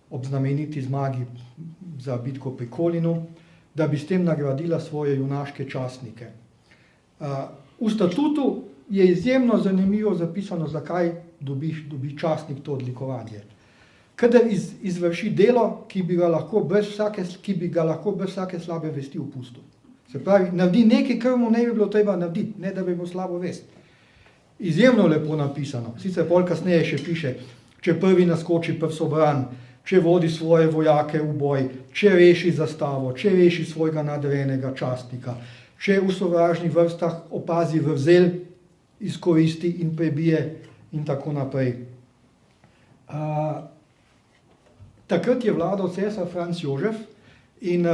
ob znameniti zmagi za bitko pri Kolinu, da bi s tem nagradila svoje junaške častnike. V statutu je izjemno zanimivo zapisano, zakaj dobi častnik to odlikovanje. Kadar izvrši delo, ki bi ga lahko brez vsake slabe vesti opustil. Se pravi, naredi nekaj, kar mu ne bi bilo treba narediti, ne da bi imel slabo vest. Izjemno lepo napisano. Sicer pol kasneje še piše, če prvi naskoči prv sobran, če vodi svoje vojake v boj, če reši zastavo, če reši svojega nadrejenega častnika, če v sovražnih vrstah opazi vrzel, izkoristi in prebije in tako naprej. Takrat je vladal cesar Franc Jožef in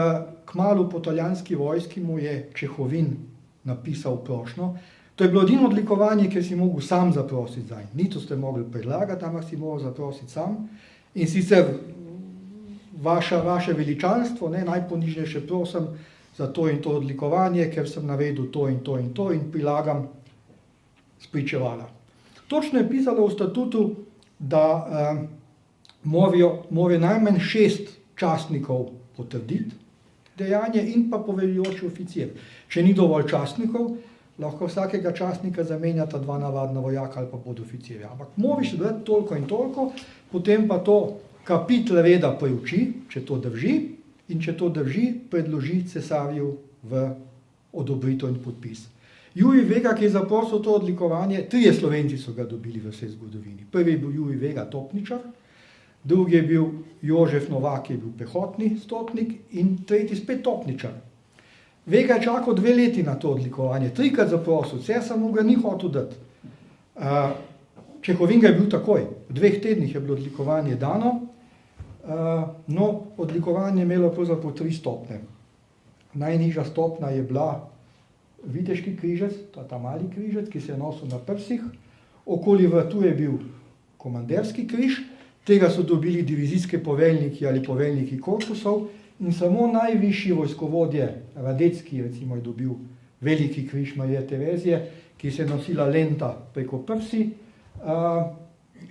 kmalu po italijanski vojski mu je Čehovin napisal prošnjo. To je bilo edino odlikovanje, ker si mogel sam zaprositi zanj. Ni to ste mogli predlagati, ampak si moral zaprositi sam. In sicer vaše veličanstvo, najponižnejše prosim za to in to odlikovanje, ker sem navedel to in to in to in prilagam spričevala. Točno je pisalo v statutu, da morajo najmanj 6 častnikov potrditi dejanje in pa poveljujoči oficir. Če ni dovolj častnikov, lahko vsakega častnika zamenjata 2 navadna vojaka ali pa podoficirja. Ampak moraš dati toliko in toliko, potem pa to kapitel reda preuči, če to drži, in če to drži, predloži cesarju v odobritev in podpis. Jurij Vega, ki je zaprosil to odlikovanje, 3 Slovenci so ga dobili v vsej zgodovini. Prvi je bil Jurij Vega, topničar, drugi je bil Jožef Novak, ki je bil pehotni stotnik in tretji spet topničar. Vega je čakal 2 leti na to odlikovanje, 3krat zaprosil, cesar mu ga ni hotel dati. Čehovin ga je bil takoj, v 2 tednih je bilo odlikovanje dano. No, odlikovanje je imelo pravzaprav 3 stopnje. Najnižja stopnja je bila viteški križec, to je ta mali križec, ki se je nosil na prsih. Okoli vratu je bil komanderski križ, tega so dobili divizijske poveljniki ali poveljniki korpusov in samo najvišji vojskovodje, Radecki recimo je dobil veliki križ Marije Terezije, ki se je nosila lenta preko prsi,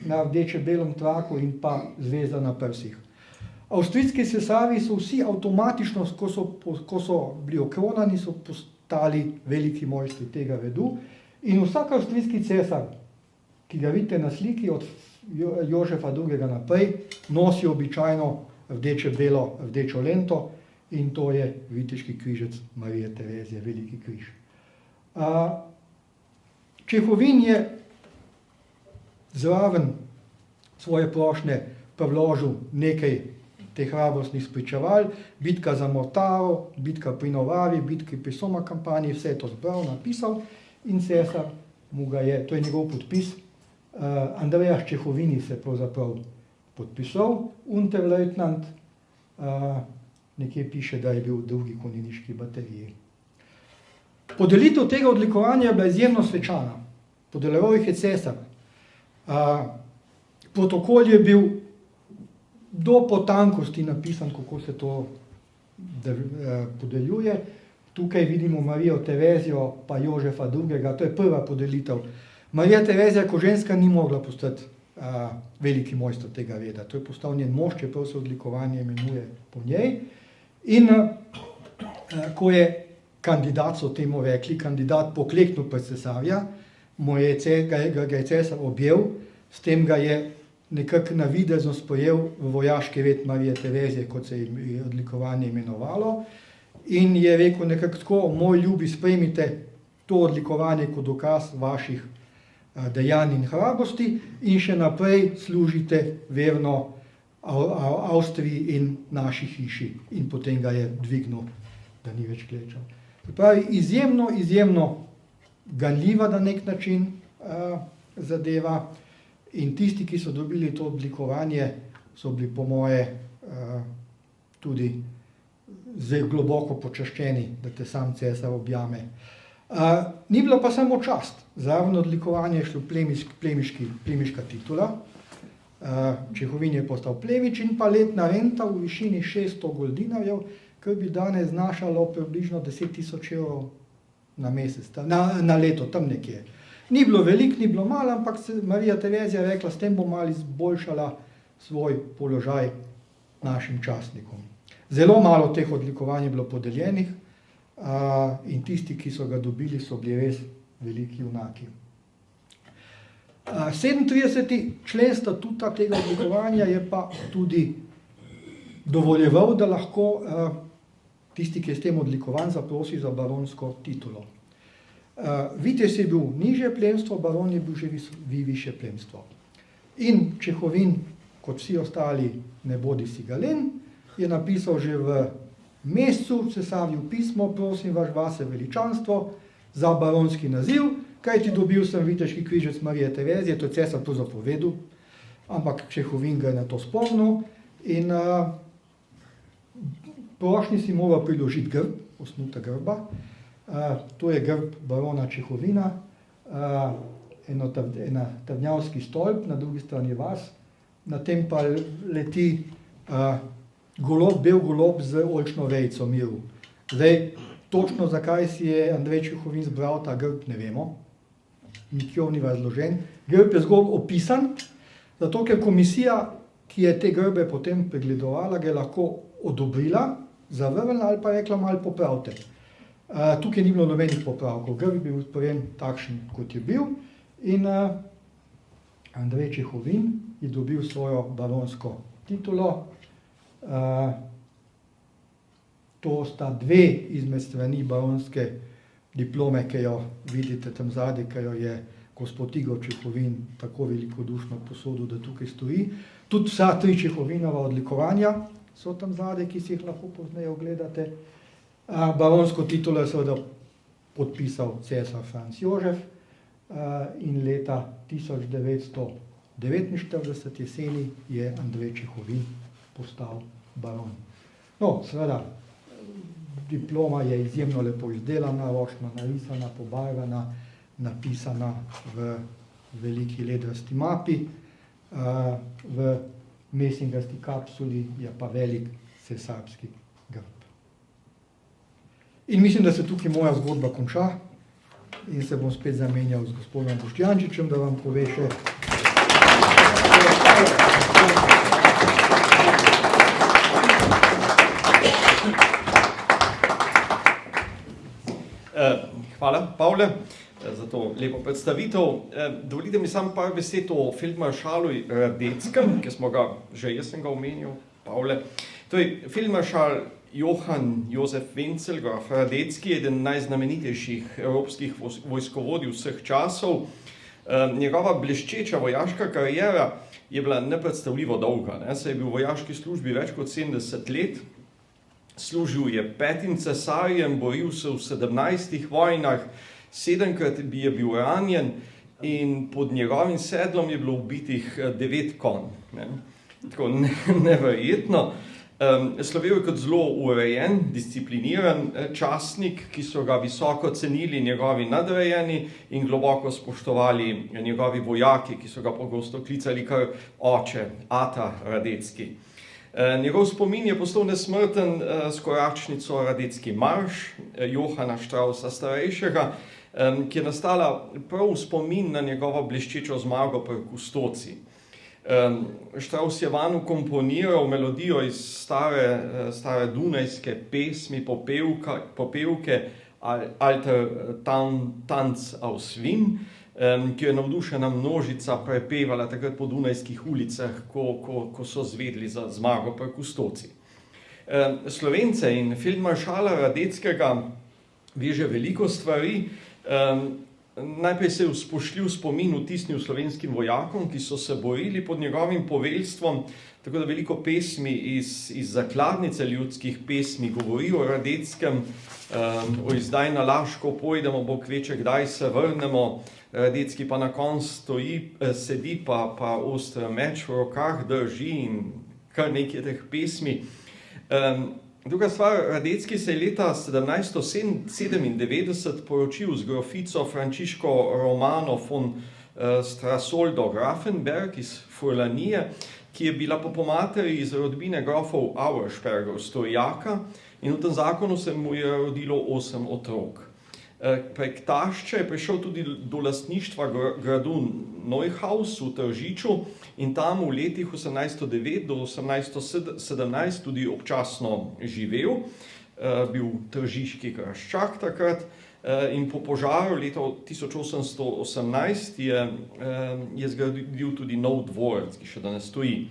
na rdeče-belem traku in pa zvezda na prsih. Avstrijski cesarji so vsi avtomatično, ko so bili okronani, so postali veliki mojstri tega redu in vsak avstrijski cesar, ki ga vidite na sliki od Jožefa II. Naprej, nosi običajno rdečo lento in to je viteški križec Marije Terezije, veliki križ. Čehovin je zraven svoje prošnje pa vložil nekaj teh hrabostnih spričeval, bitka za Mortaro, bitka pri Novavi, bitki pri Soma kampanji, vse je to zbral, napisal in cesar mu ga je, to je njegov podpis, Andrejas Čehovini se pravzaprav podpisal, Unterleutnant, nekje piše, da je bil v drugi konjeniški bateriji. Podelitev tega odlikovanja je bila izjemno svečana. Podeljeval jih je cesar. Protokol je bil do potankosti napisan, kako se to podeljuje. Tukaj vidimo Marijo Terezijo pa Jožefa II. To je prva podelitev. Marija Terezija Koženska ni mogla postati veliki mojster tega reda. To je postal njen mož, čeprav se odlikovanje imenuje po njej. In ko je kandidat, so temu rekli, kandidat pokleknil pred cesarja, ga je cesar objel, s tem ga je nekako navidezno sprejel v vojaški red Marije Terezije, kot se je odlikovanje imenovalo, in je rekel nekako tako: moj ljubi, sprejmite to odlikovanje kot dokaz vaših dejanj in hrabrosti in še naprej služite verno Avstriji in naši hiši. In potem ga je dvignil, da ni več klečal. Pravi, izjemno ganljiva na nek način zadeva, in tisti, ki so dobili to odlikovanje, so bili po moje tudi zelo globoko počaščeni, da te sam cesar objame. Ni bila pa samo čast. Zraven odlikovanja je šlo plemiška titula. Čehovin je postal plemič in pa letna renta v višini 600 goldinarjev, kar bi danes znašalo približno 10.000 evrov na mesec, na leto, tam nekje. Ni bilo veliko, ni bilo malo, ampak se Marija Terezija rekla, s tem bo malo izboljšala svoj položaj našim častnikom. Zelo malo teh odlikovanj je bilo podeljenih in tisti, ki so ga dobili, so bili res veliki junaki. 37. člen statuta tega odlikovanja je pa tudi dovoljeval, da lahko tisti, ki je s tem odlikovan, zaprosi za baronsko titulo. Vitez je bil nižje plemstvo, baron je bil že višje plemstvo. In Čehovin, kot vsi ostali, ne bodi si galen, je napisal že v mesecu cesarju pismo: prosim vaše veličanstvo za baronski naziv, kajti dobil sem viteški križec Marije Terezije, to je cesar to zapovedal, ampak Čehovin ga je na to spomnil in prošnji si mora priložiti grb, osnutek grba. To je grb barona Čehovina, ena trdnjavski stolp, na drugi strani vas, na tem pa leti bel golob z oljčno vejico miru. Zdaj, točno zakaj si je Andrej Čehovin zbral ta grb, ne vemo, nikjer ni razložen. Grb je zgolj opisan, zato ker komisija, ki je te grbe potem pregledovala, ga je lahko odobrila, zavrnila ali pa rekla: malo popravite. Tukaj ni bilo nobenih popravkov, grb je bil sprejem takšen, kot je bil, in Andrej Čehovin je dobil svojo baronsko titulo. To sta dve izmed strani baronske diplome, ki jo vidite tam zadaj, ki jo je gospod Igor Čehovin tako velikodušno posodil, da tukaj stoji. Tudi vsa 3 Čehovinova odlikovanja so tam zadaj, ki si jih lahko pozneje ogledate. Baronsko titulo je seveda podpisal cesar Franc Jožef in leta 1949 jeseni je Andrej Čehovin postal baron. No, seveda, diploma je izjemno lepo izdelana, ročno narisana, pobarvana, napisana v veliki ledrasti mapi, v mesingasti kapsuli je pa velik cesarski grb. In mislim, da se tukaj moja zgodba konča in se bom spet zamenjal z gospodom Boštjančičem, da vam pove še. Hvala, Pavle, za to lepo predstavitev. Dovolite mi samo par besed o feldmaršalu Radetskem, ki smo ga, že jaz sem ga omenil, Pavle. Torej, feldmaršal Johann Josef Wenzel, graf Radetski, je eden najznamenitejših evropskih vojskovodij vseh časov. Njegova bleščeča vojaška kariera je bila nepredstavljivo dolga. Saj je bil v vojaški službi več kot 70 let, služil je 5 cesarjem, boril se v 17 vojnah, 7-krat je bil ranjen in pod njegovim sedlom je bilo ubitih 9 konj. Tako neverjetno. Slovel je kot zelo urejen, discipliniran častnik, ki so ga visoko cenili njegovi nadrejeni in globoko spoštovali njegovi vojaki, ki so ga pogosto klicali kar oče, ata Radecki. Njegov spomin je postal nesmrten s koračnico Radecki marš Johana Straussa starejšega, ki je nastala prav v spomin na njegovo bleščečo zmago pri Kustoci. Strauss je vanj komponiral melodijo iz stare dunajske pesmi, popevke Alter Tanz aus Wien, ki je navdušena množica prepevala takrat po dunajskih ulicah, ko so zvedli za zmago pri Kustoci. Slovence in feldmaršala Radeckega veže veliko stvari. Najprej se je v spoštljiv spomin vtisnil slovenskim vojakom, ki so se borili pod njegovim poveljstvom, tako da veliko pesmi iz zakladnice ljudskih pesmi govori o Radeckem, o izdaj na Laško pojdemo, Bog veče, kdaj se vrnemo, Radecki pa na koncu sedi pa oster meč v rokah drži in kar nekaj teh pesmi. Druga stvar, Radecki se je leta 1797 poročil z grofico Frančiško Romano von Strasoldo-Grafenberg iz Furlanije, ki je bila po materi iz rodbine grofov Auerspergov Stojaka in v tem zakonu se mu je rodilo 8 otrok. Prek tašče je prišel tudi do lastništva gradu Neuhaus v Tržiču in tam v letih 1809 do 1817 tudi občasno živel, bil tržiški graščak takrat in po požaru leta 1818 je zgradil tudi nov dvorec, ki še danes stoji.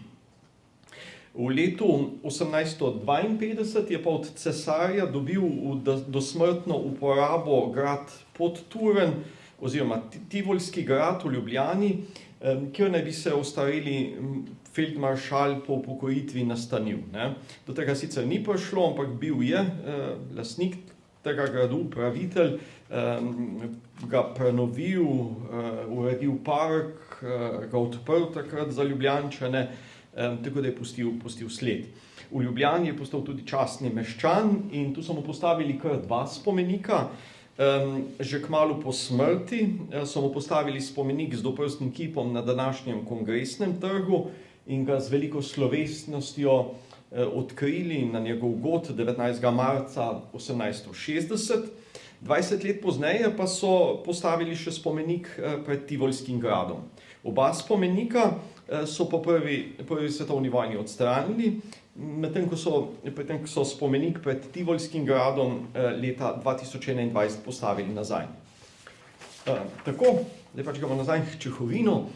V letu 1852 je pa od cesarja dobil v dosmrtno uporabo grad Podturen oziroma Tivolski grad v Ljubljani, kjer naj bi se ostareli feldmaršal po upokojitvi nastanil. Do tega sicer ni prišlo, ampak bil je lastnik tega gradu, upravitelj, ga prenovil, uredil park, ga odprl takrat za Ljubljančane, tako da je pustil sled. V Ljubljani je postal tudi častni meščan in tu so mu postavili kar 2 spomenika. Že kmalu po smrti so mu postavili spomenik z doprstnim kipom na današnjem Kongresnem trgu in ga z veliko slovesnostjo odkrili na njegov god 19. marca 1860. 20 let pozneje pa so postavili še spomenik pred Tivolskim gradom. Oba spomenika so po prvi svetovni vojni odstranili, medtem ko so spomenik pred Tivolskim gradom leta 2021 postavili nazaj. Tako, zdaj pač gremo nazaj k Čehovinu.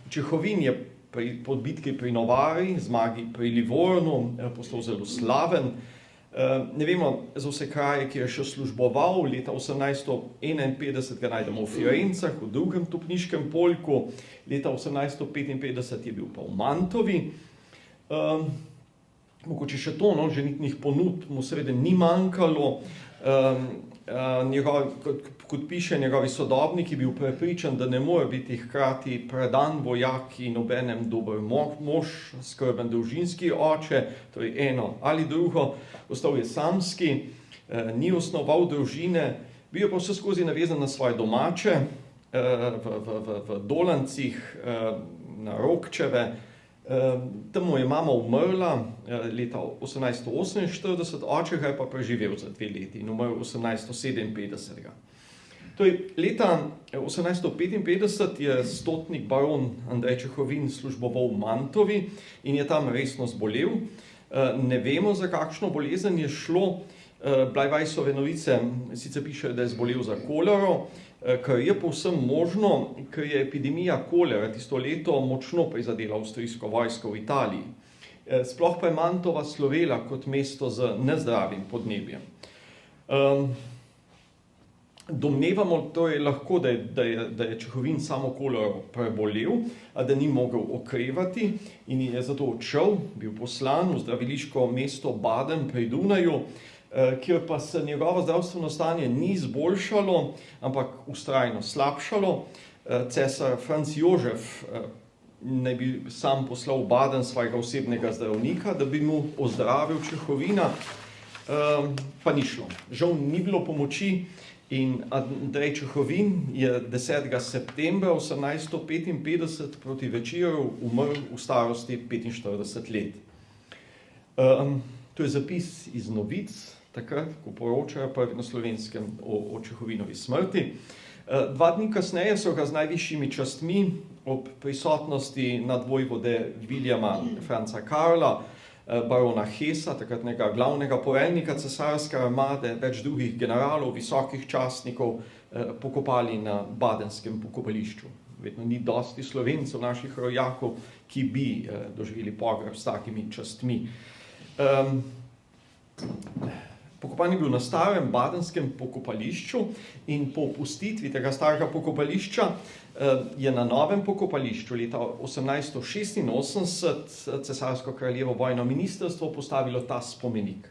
Čehovin je po bitki pri Novari, zmagi pri Livornu, postal zelo slaven. Ne vemo za vse kraje, ki je še služboval. Leta 1851 ga najdemo v Firencah, v drugem topniškem polku. Leta 1855 je bil pa v Mantovi. Mogoče še to, ženitnih ponudb mu seveda ni manjkalo. Kot piše njegovi sodobnik, je bil prepričan, da ne more biti hkrati predan vojak in obenem dober mož, skrben družinski oče, torej eno ali drugo. Ostal je samski, ni osnoval družine, bil je pa vse skozi navezan na svoje domače, v Dolancih, na Rokčeve. Tam mu je mama umrla leta 1848, oče ga je pa preživel za 2 leti in umrl 1857. Torej, leta 1855 je stotnik baron Andrej Čehovin služboval v Mantovi in je tam resno zbolel. Ne vemo, za kakšno bolezen je šlo. Blajvajsove novice sicer piše, da je zbolel za kolero, kar je povsem možno, ker je epidemija kolera tisto leto močno prizadela avstrijsko vojsko v Italiji. Sploh pa je Mantova slovela kot mesto z nezdravim podnebjem. Domnevamo torej lahko, da je Čehovin samo kolero prebolel, a da ni mogel okrevati in je zato odšel, bil poslan v zdraviliško mesto Baden pri Dunaju, kjer pa se njegovo zdravstveno stanje ni izboljšalo, ampak vztrajno slabšalo. Cesar Franc Jožef naj bi sam poslal v Baden svojega osebnega zdravnika, da bi mu ozdravil Čehovina, pa ni šlo. Žal ni bilo pomoči in Andrej Čehovin je 10. septembra 1855 proti večeru umrl v starosti 45 let. To je zapis iz novic, takrat, ko poročajo prvi na Slovenskem o Čehovinovi smrti. 2 dni kasneje so ga z najvišjimi častmi ob prisotnosti nadvojvode Viljama Franca Karla, barona Hesa, takratnega glavnega poveljnika cesarske armade, več drugih generalov, visokih častnikov, pokopali na badenskem pokopališču. Vedno ni dosti Slovencev, naših rojakov, ki bi doživeli pogreb s takimi častmi. Pokopan je bil na starem badenskem pokopališču in po opustitvi tega starega pokopališča je na novem pokopališču leta 1886 cesarsko kraljevo vojno ministrstvo postavilo ta spomenik.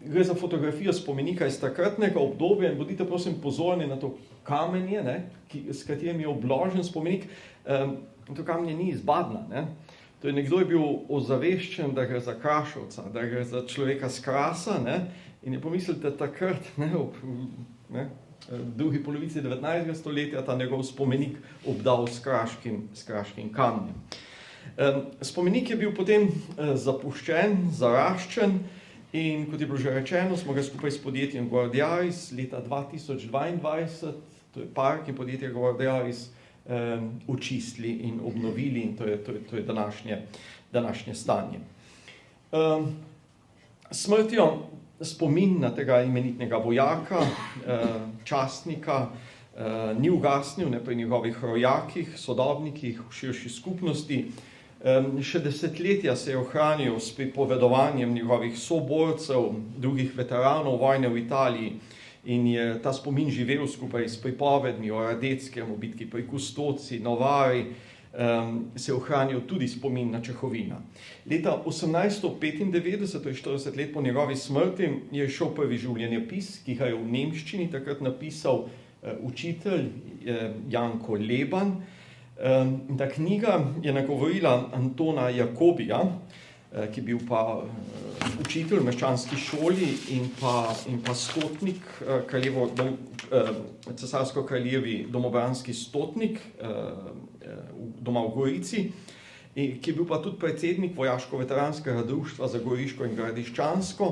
Gre za fotografijo spomenika iz takratnega obdobja in bodite prosim pozorni na to kamenje, s katerim je obložen spomenik. In to kamenje ni iz Badna, To je nekdo je bil ozaveščen, da gre za Krašovca, da gre za človeka z Krasa, in je pomislite takrat, v drugi polovici 19. stoletja ta njegov spomenik obdal s kraškim kamenjem. Spomenik je bil potem zapuščen, zaraščen in kot je bilo že rečeno, smo ga skupaj s podjetjem Guardiaris leta 2022, to je park in podjetje Guardiaris, očistili in obnovili in to je današnje stanje. Smrtjo spomin na tega imenitnega vojaka, častnika, ni ugasnil pri njegovih rojakih, sodobnikih, v širši skupnosti. Še desetletja se je ohranil s pripovedovanjem njegovih soborcev, drugih veteranov vojne v Italiji, in je ta spomin živel skupaj s pripovedmi o Radetskem, o bitki pri Kustoci, Novari, se je ohranil tudi spomin na Čehovina. Leta 1895, to je 40 let po njegovi smrti, je šel prvi življenjepis, ki ga je v nemščini takrat napisal učitelj Janko Leban. Ta knjiga je nagovorila Antona Jakobija, ki je bil pa učitelj v meščanski šoli in pa stotnik, cesarsko-kraljevi domobranski stotnik doma v Gorici, ki je bil pa tudi predsednik vojaško-veteranskega društva za Goriško in Gradiščansko.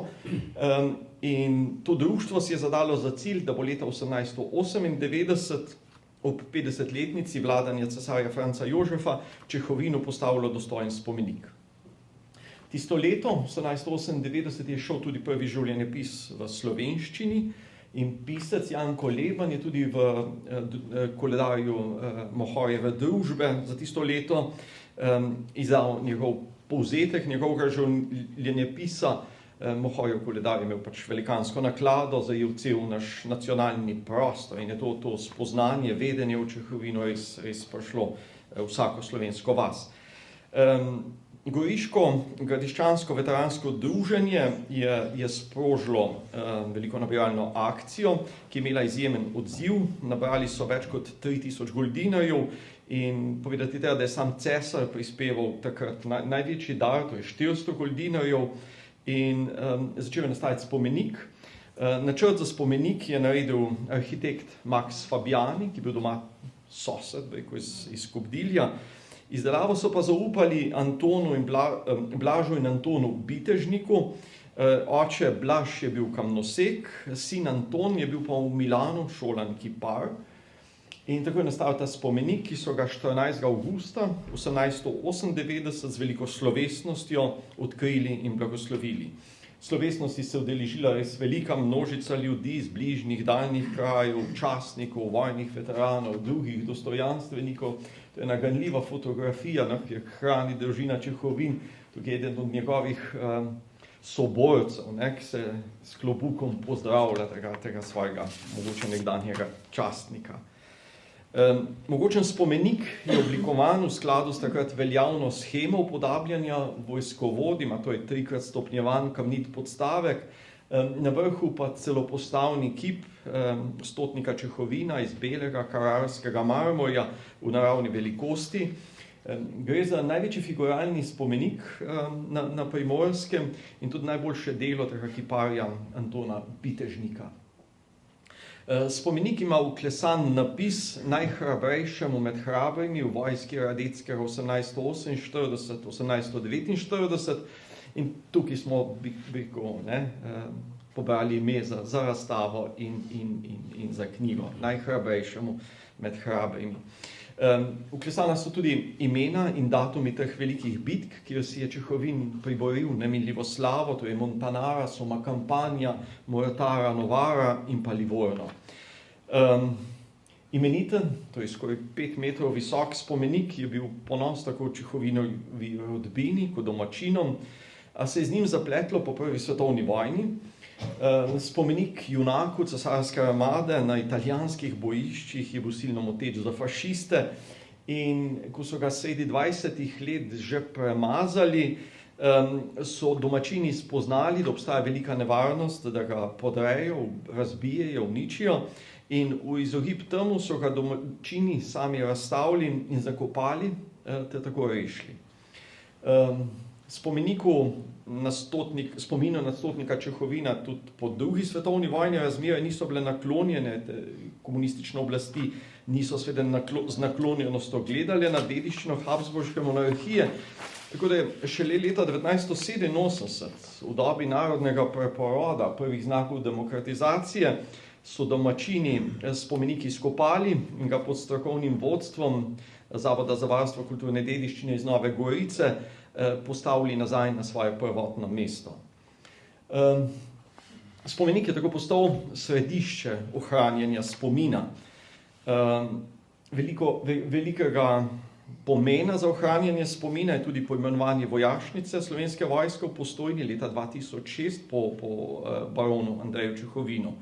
In to društvo si je zadalo za cilj, da bo leta 1898 ob 50-letnici vladanja cesarja Franca Jožefa Čehovinu postavilo dostojen spomenik. Tisto leto, 1898, je šel tudi prvi življenjepis v slovenščini in pisec Janko Leban je tudi v koledarju Mohorjeve družbe za tisto leto izdal njegov povzetek, njegovega življenjepisa. Mohorjev koledar je imel pač velikansko naklado, zajel cel naš nacionalni prostor in je to spoznanje, vedenje o Čehovinu res prišlo vsako slovensko vas. Goriško-gradiščansko veteransko druženje je sprožilo veliko nabiralno akcijo, ki je imela izjemen odziv. Nabrali so več kot 3000 goldinarjev in povedati treba, da je sam cesar prispeval takrat največji dar, to je 400 goldinarjev in začel je nastajati spomenik. Načrt za spomenik je naredil arhitekt Max Fabiani, ki je bil doma sosed, iz Kobdilja. Izdelavo so pa zaupali Antonu in Blažu in Antonu Bitežniku. Oče Blaž je bil kamnosek, sin Anton je bil pa v Milanu šolan kipar. In tako je nastal ta spomenik, ki so ga 14. avgusta 1898 z veliko slovesnostjo odkrili in blagoslovili. Slovesnosti se udeležila res velika množica ljudi iz bližnjih, daljnih krajev, častnikov, vojnih veteranov, drugih dostojanstvenikov. To je ena ganljiva fotografija, ki hrani družina Čehovin. Tukaj je eden od njegovih soborcev, ki se s klobukom pozdravlja tega svojega mogoče nekdanjega častnika. Mogočen spomenik je oblikovan v skladu s takrat veljavno shemo upodabljanja vojskovodij, to je 3-krat stopnjevan kamnit podstavek, na vrhu pa celopostavni kip stotnika Čehovina iz belega kararskega marmorja v naravni velikosti. Gre za največji figuralni spomenik na Primorskem in tudi najboljše delo tega kiparja Antona Bitežnika. Spomenik ima vklesan napis najhrabrejšemu med hrabrimi v vojski Radeckega 1848-1849 in tukaj smo pobrali ime za razstavo in za knjigo, najhrabrejšemu med hrabrimi. Vklesana so tudi imena in datumi teh velikih bitk, kjer si je Čehovin priboril neminljivo slavo, to je Montanara, Soma Campania, Mortara Novara in pa Livorno. Imeniten, to je skoraj 5 metrov visok spomenik, je bil ponos tako Čehovinovi rodbini kot domačinom, a se je z njim zapletlo po prvi svetovni vojni. Spomenik junaku cesarske armade na italijanskih bojiščih je bil silno moteč za fašiste in ko so ga sredi 20 let že premazali, so domačini spoznali, da obstaja velika nevarnost, da ga podrejo, razbijejo, uničijo in v izogib temu so ga domačini sami razstavili in zakopali ter tako rešili. Spominu na stotnika Čehovina tudi po drugi svetovni vojni razmere niso bile naklonjene, komunistične oblasti niso seveda z naklonjenostjo gledali na dediščino Habsburške monarhije, tako da je šele leta 1987 v dobi narodnega preporoda, prvih znakov demokratizacije, so domačini spomenik izkopali in ga pod strokovnim vodstvom Zavoda za varstvo kulturne dediščine iz Nove Gorice postavili nazaj na svoje prvotno mesto. Spomenik je tako postal središče ohranjanja spomina. Velikega pomena za ohranjanje spomina je tudi poimenovanje vojašnice Slovenske vojske v Postojni leta 2006 po baronu Andreju Čehovinu.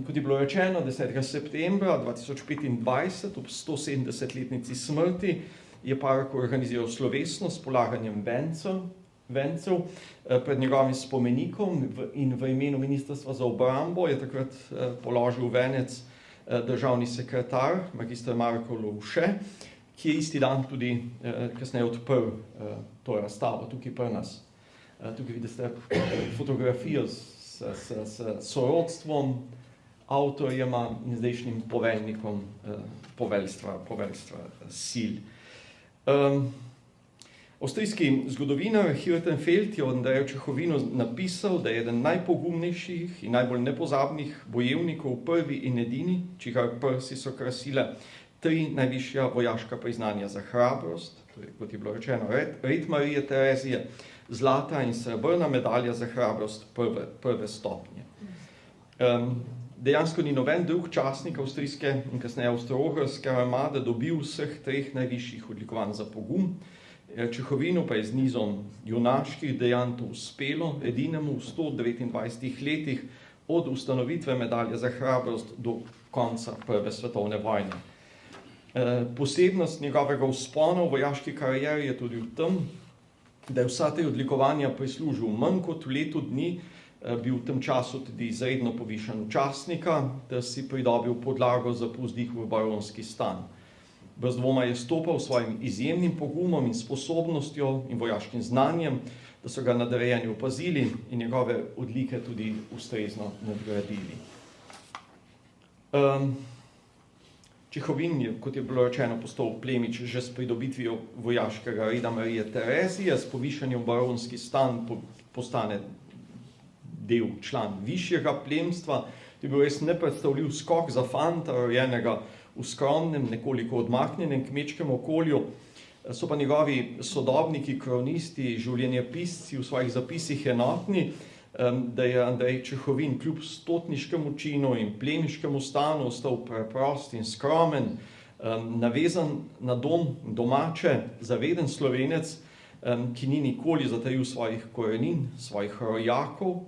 Kot je bilo rečeno, 10. septembra 2025 ob 170-letnici smrti je park organiziral slovesnost s polaganjem vencev pred njegovim spomenikom in v imenu Ministrstva za obrambo je takrat položil venec državni sekretar, magister Marko Lovše, ki je isti dan tudi kasneje odprl to razstavo tukaj pri nas. Tukaj vidite fotografijo s sorodstvom, avtorjema in zdajšnjim poveljnikom poveljstva sil. Avstrijski zgodovinar Hirtenfeld je o Andreju Čehovinu napisal, da je eden najpogumnejših in najbolj nepozabnih bojevnikov, prvi in edini, čigar prsi so krasile 3 najvišja vojaška priznanja za hrabrost, to je, kot je bilo rečeno, red Marije Terezije, zlata in srebrna medalja za hrabrost prve stopnje. Dejansko ni noben drug častnik avstrijske in kasneje avstro-ogrske armade dobil vseh 3 najvišjih odlikovanj za pogum. Čehovinu pa je z nizom junaških dejanj to uspelo, edinemu v 129 letih od ustanovitve medalje za hrabrost do konca prve svetovne vojne. Posebnost njegovega vzpona v vojaški karieri je tudi v tem, da je vsa te odlikovanja prislužil manj kot v letu dni, bil v tem času tudi izredno povišan v častnika, da si pridobil podlago za povzdih v baronski stan. Brez dvoma je stopal svojim izjemnim pogumom in sposobnostjo in vojaškim znanjem, da so ga nadrejeni opazili in njegove odlike tudi ustrezno nadgradili. Čehovin je, kot je bilo rečeno, postal plemič že s pridobitvijo vojaškega reda Marije Terezije, s povišanjem v baronski stan postane del član višjega plemstva. To je bil res nepredstavljiv skok za fanta, rojenega v skromnem, nekoliko odmaknjenem kmečkem okolju. So pa njegovi sodobniki, kronisti, življenjepisci v svojih zapisih enotni, da je Andrej Čehovin kljub stotniškemu činu in plemiškemu stanu ostal preprost in skromen, navezan na dom, domače, zaveden Slovenec, ki ni nikoli zatajil svojih korenin, svojih rojakov.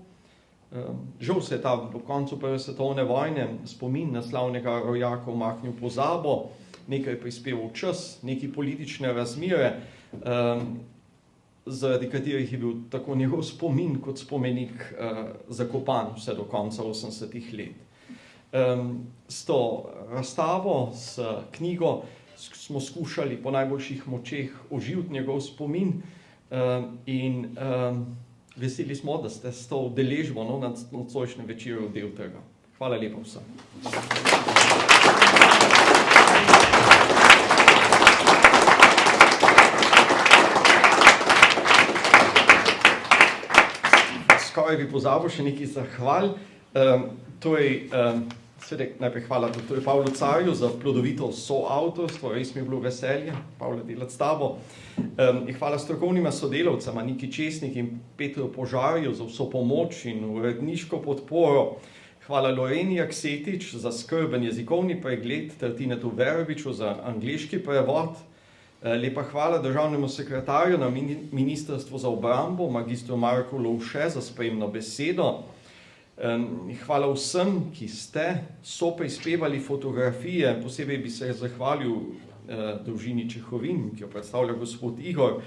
Žal se je ta po koncu Prve svetovne vojne spomin na slavnega rojaka umaknil v pozabo, nekaj prispeval čas, neki politične razmere, zaradi katerih je bil tako njegov spomin kot spomenik zakopan vse do konca 80-ih let. S to razstavo, s knjigo smo skušali po najboljših močeh oživiti njegov spomin in veseli smo, da ste s to udeležbo na nocojšnjem večeru del tega. Hvala lepa vsem. Skoraj bi pozabil še nekaj zahval. Najprej hvala dr. Pavlu Carju za plodovito soavtorstvo, res mi je bilo veselje, Pavle, delati s tabo. In hvala strokovnima sodelavcama Niki Česnik in Petru Požarju za vso pomoč in uredniško podporo. Hvala Loreni Aksetič za skrben jezikovni pregled, ter Tinetu Veroviču za angleški prevod. Lepa hvala državnemu sekretarju na Ministrstvu za obrambo, magistru Marku Lovše, za spremno besedo. Hvala vsem, ki ste soprispevali fotografije, posebej bi se zahvalil družini Čehovin, ki jo predstavlja gospod Igor,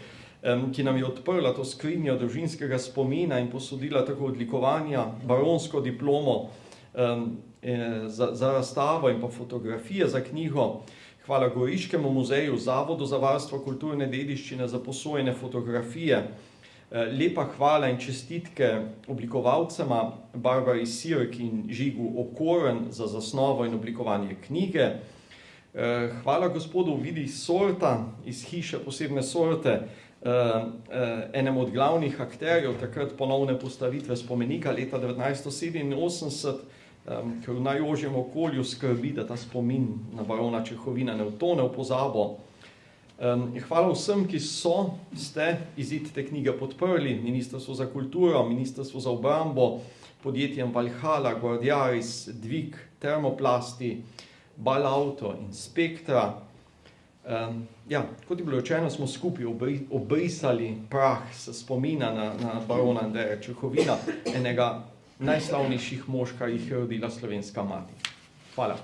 ki nam je odprla to skrinjo družinskega spomina in posodila tako odlikovanja, baronsko diplomo za razstavo in pa fotografije za knjigo. Hvala Goriškemu muzeju, Zavodu za varstvo kulturne dediščine za posojene fotografije. Lepa hvala in čestitke oblikovalcema Barbari Sirk in Žigu Okoren za zasnovo in oblikovanje knjige. Hvala gospodu Vidi Sorta iz Hiše posebne sorte, enemu od glavnih akterjev takrat ponovne postavitve spomenika leta 1987, ker v najožjem okolju skrbi, da ta spomin na barona Čehovina ne utone v pozabo. Hvala vsem, ki ste izid te knjige podprli, Ministrstvo za kulturo, Ministrstvo za obrambo, podjetjem Valhalla, Guardiaris, Dvig, Termoplasti, Balauto in Spektra. Kot je bilo rečeno, smo skupaj obrisali prah s spomina na barona Andreja Čehovina, enega najslavnejših mož, kar jih je rodila slovenska mati. Hvala.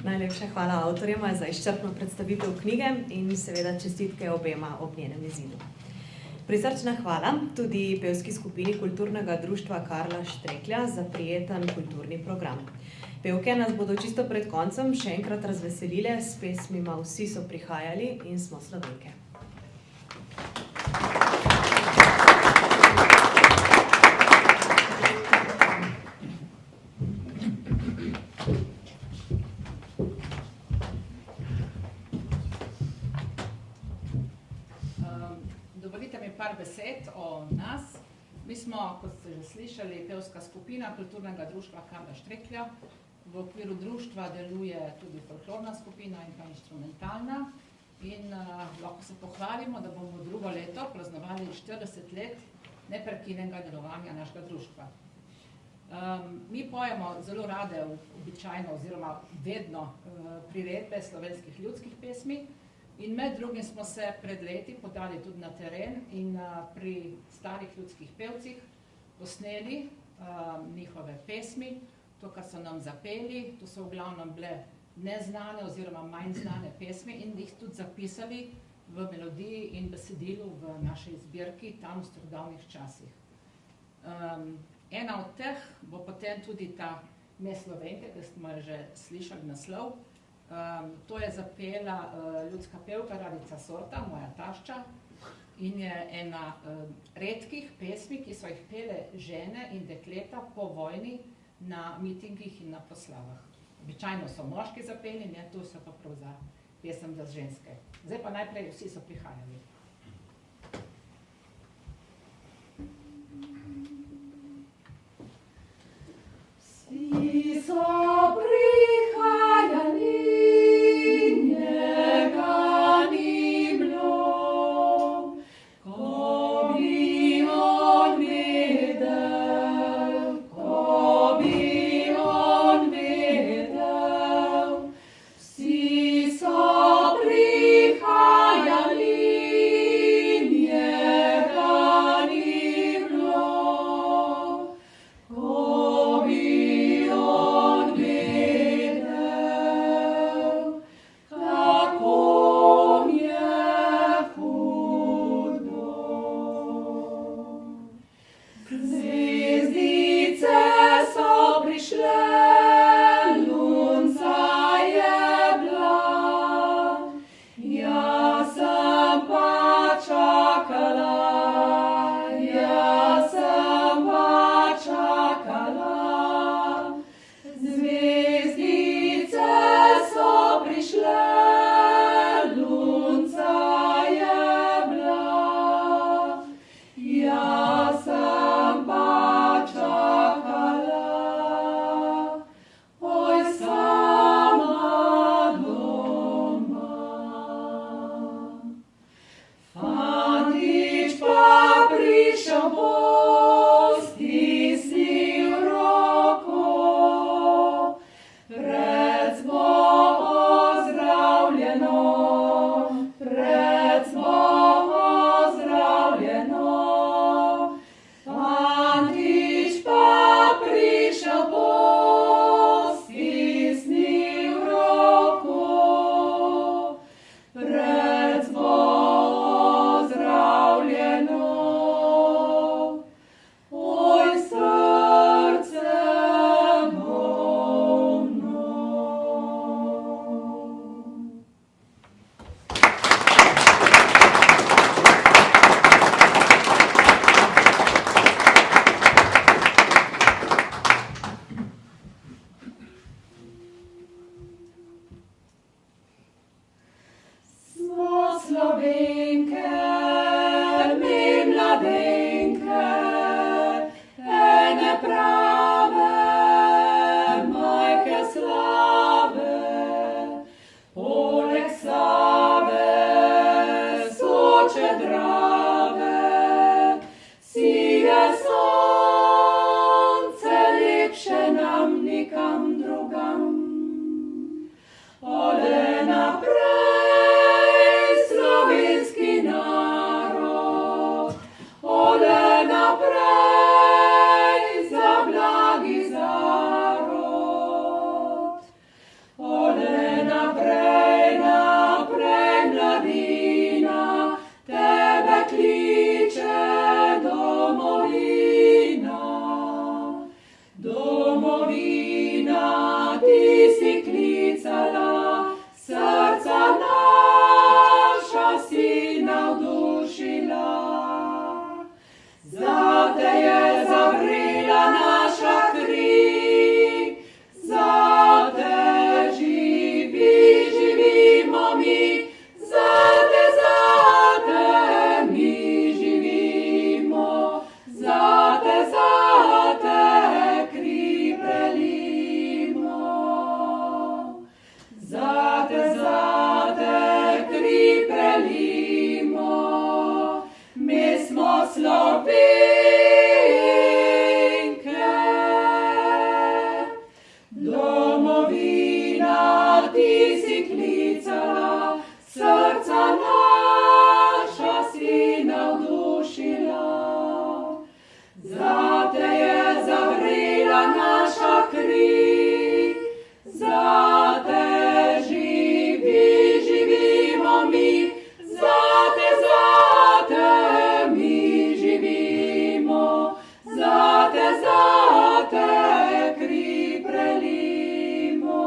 Najlepša hvala avtorjema za izčrpno predstavitev knjige in seveda čestitke obema ob njenem izidu. Prisrčna hvala tudi pevski skupini Kulturnega društva Karla Štreklja za prijeten kulturni program. Pevke nas bodo čisto pred koncem še enkrat razveselile s pesmima Vsi so prihajali in Smo Slovenke. Dovolite mi par besed o nas. Mi smo, kot ste že slišali, pevska skupina Kulturnega društva Karla Štreklja. V okviru društva deluje tudi folklorna skupina in pa inštrumentalna. In lahko se pohvalimo, da bomo drugo leto praznovali 40 let neprekinjenega delovanja našega društva. Mi pojemo zelo rade običajno oziroma vedno priredbe slovenskih ljudskih pesmi. In med drugim smo se pred leti podali tudi na teren in pri starih ljudskih pevcih posneli njihove pesmi, to, kar so nam zapeli. To so v glavnem bile neznane oziroma manj znane pesmi in jih tudi zapisali v melodiji in besedilu v naši zbirki tam v starodavnih časih. Ena od teh bo potem tudi ta Ne Slovenke, ki smo že slišali naslov. To je zapela ljudska pevka Radica Sorta, moja tašča, in je ena redkih pesmi, ki so jih pele žene in dekleta po vojni na mitingih in na proslavah. Običajno so moški zapeli, ne, tu so pa prav za pesem za ženske. Zdaj pa najprej Vsi so prihajali. Vsi so prihajali, njega ni bilo, ko bi on vedel, nikam drugam. Ole naprej, slovenski narod, ole naprej, za blagi zarod. Ole naprej, naprej, mladina, tebe kliče domovina. Domovina, ti si klicala, srca naša si navdušila. Zate je zavrela naša kri, zate živimo mi, zate mi živimo, zate kri prelimo. Zate kri prelimo, mi smo Slovenke. Domovina, ti si klicala, srca naša si navdušila. Zate je zavrela naša kri, zate živimo mi, zate mi živimo, zate kri prelimo.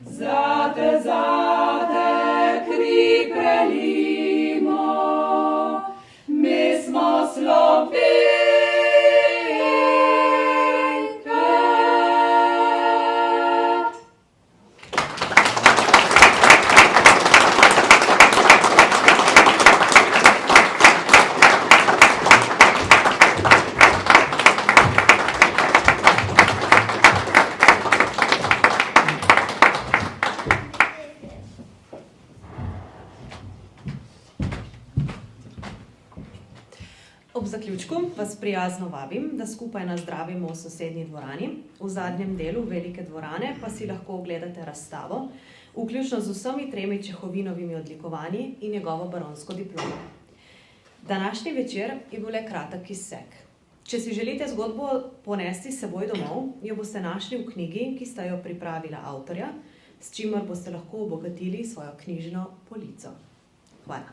Zate kri prelimo, mi smo Slovenke. Ob zaključku vas prijazno vabim, da skupaj nazdravimo v sosednji dvorani. V zadnjem delu velike dvorane pa si lahko ogledate razstavo, vključno z vsemi 3 Čehovinovimi odlikovanji in njegovo baronsko diplomo. Današnji večer je bil le kratek izsek. Če si želite zgodbo ponesti s seboj domov, jo boste našli v knjigi, ki sta jo pripravila avtorja, s čimer boste lahko obogatili svojo knjižno polico. Hvala.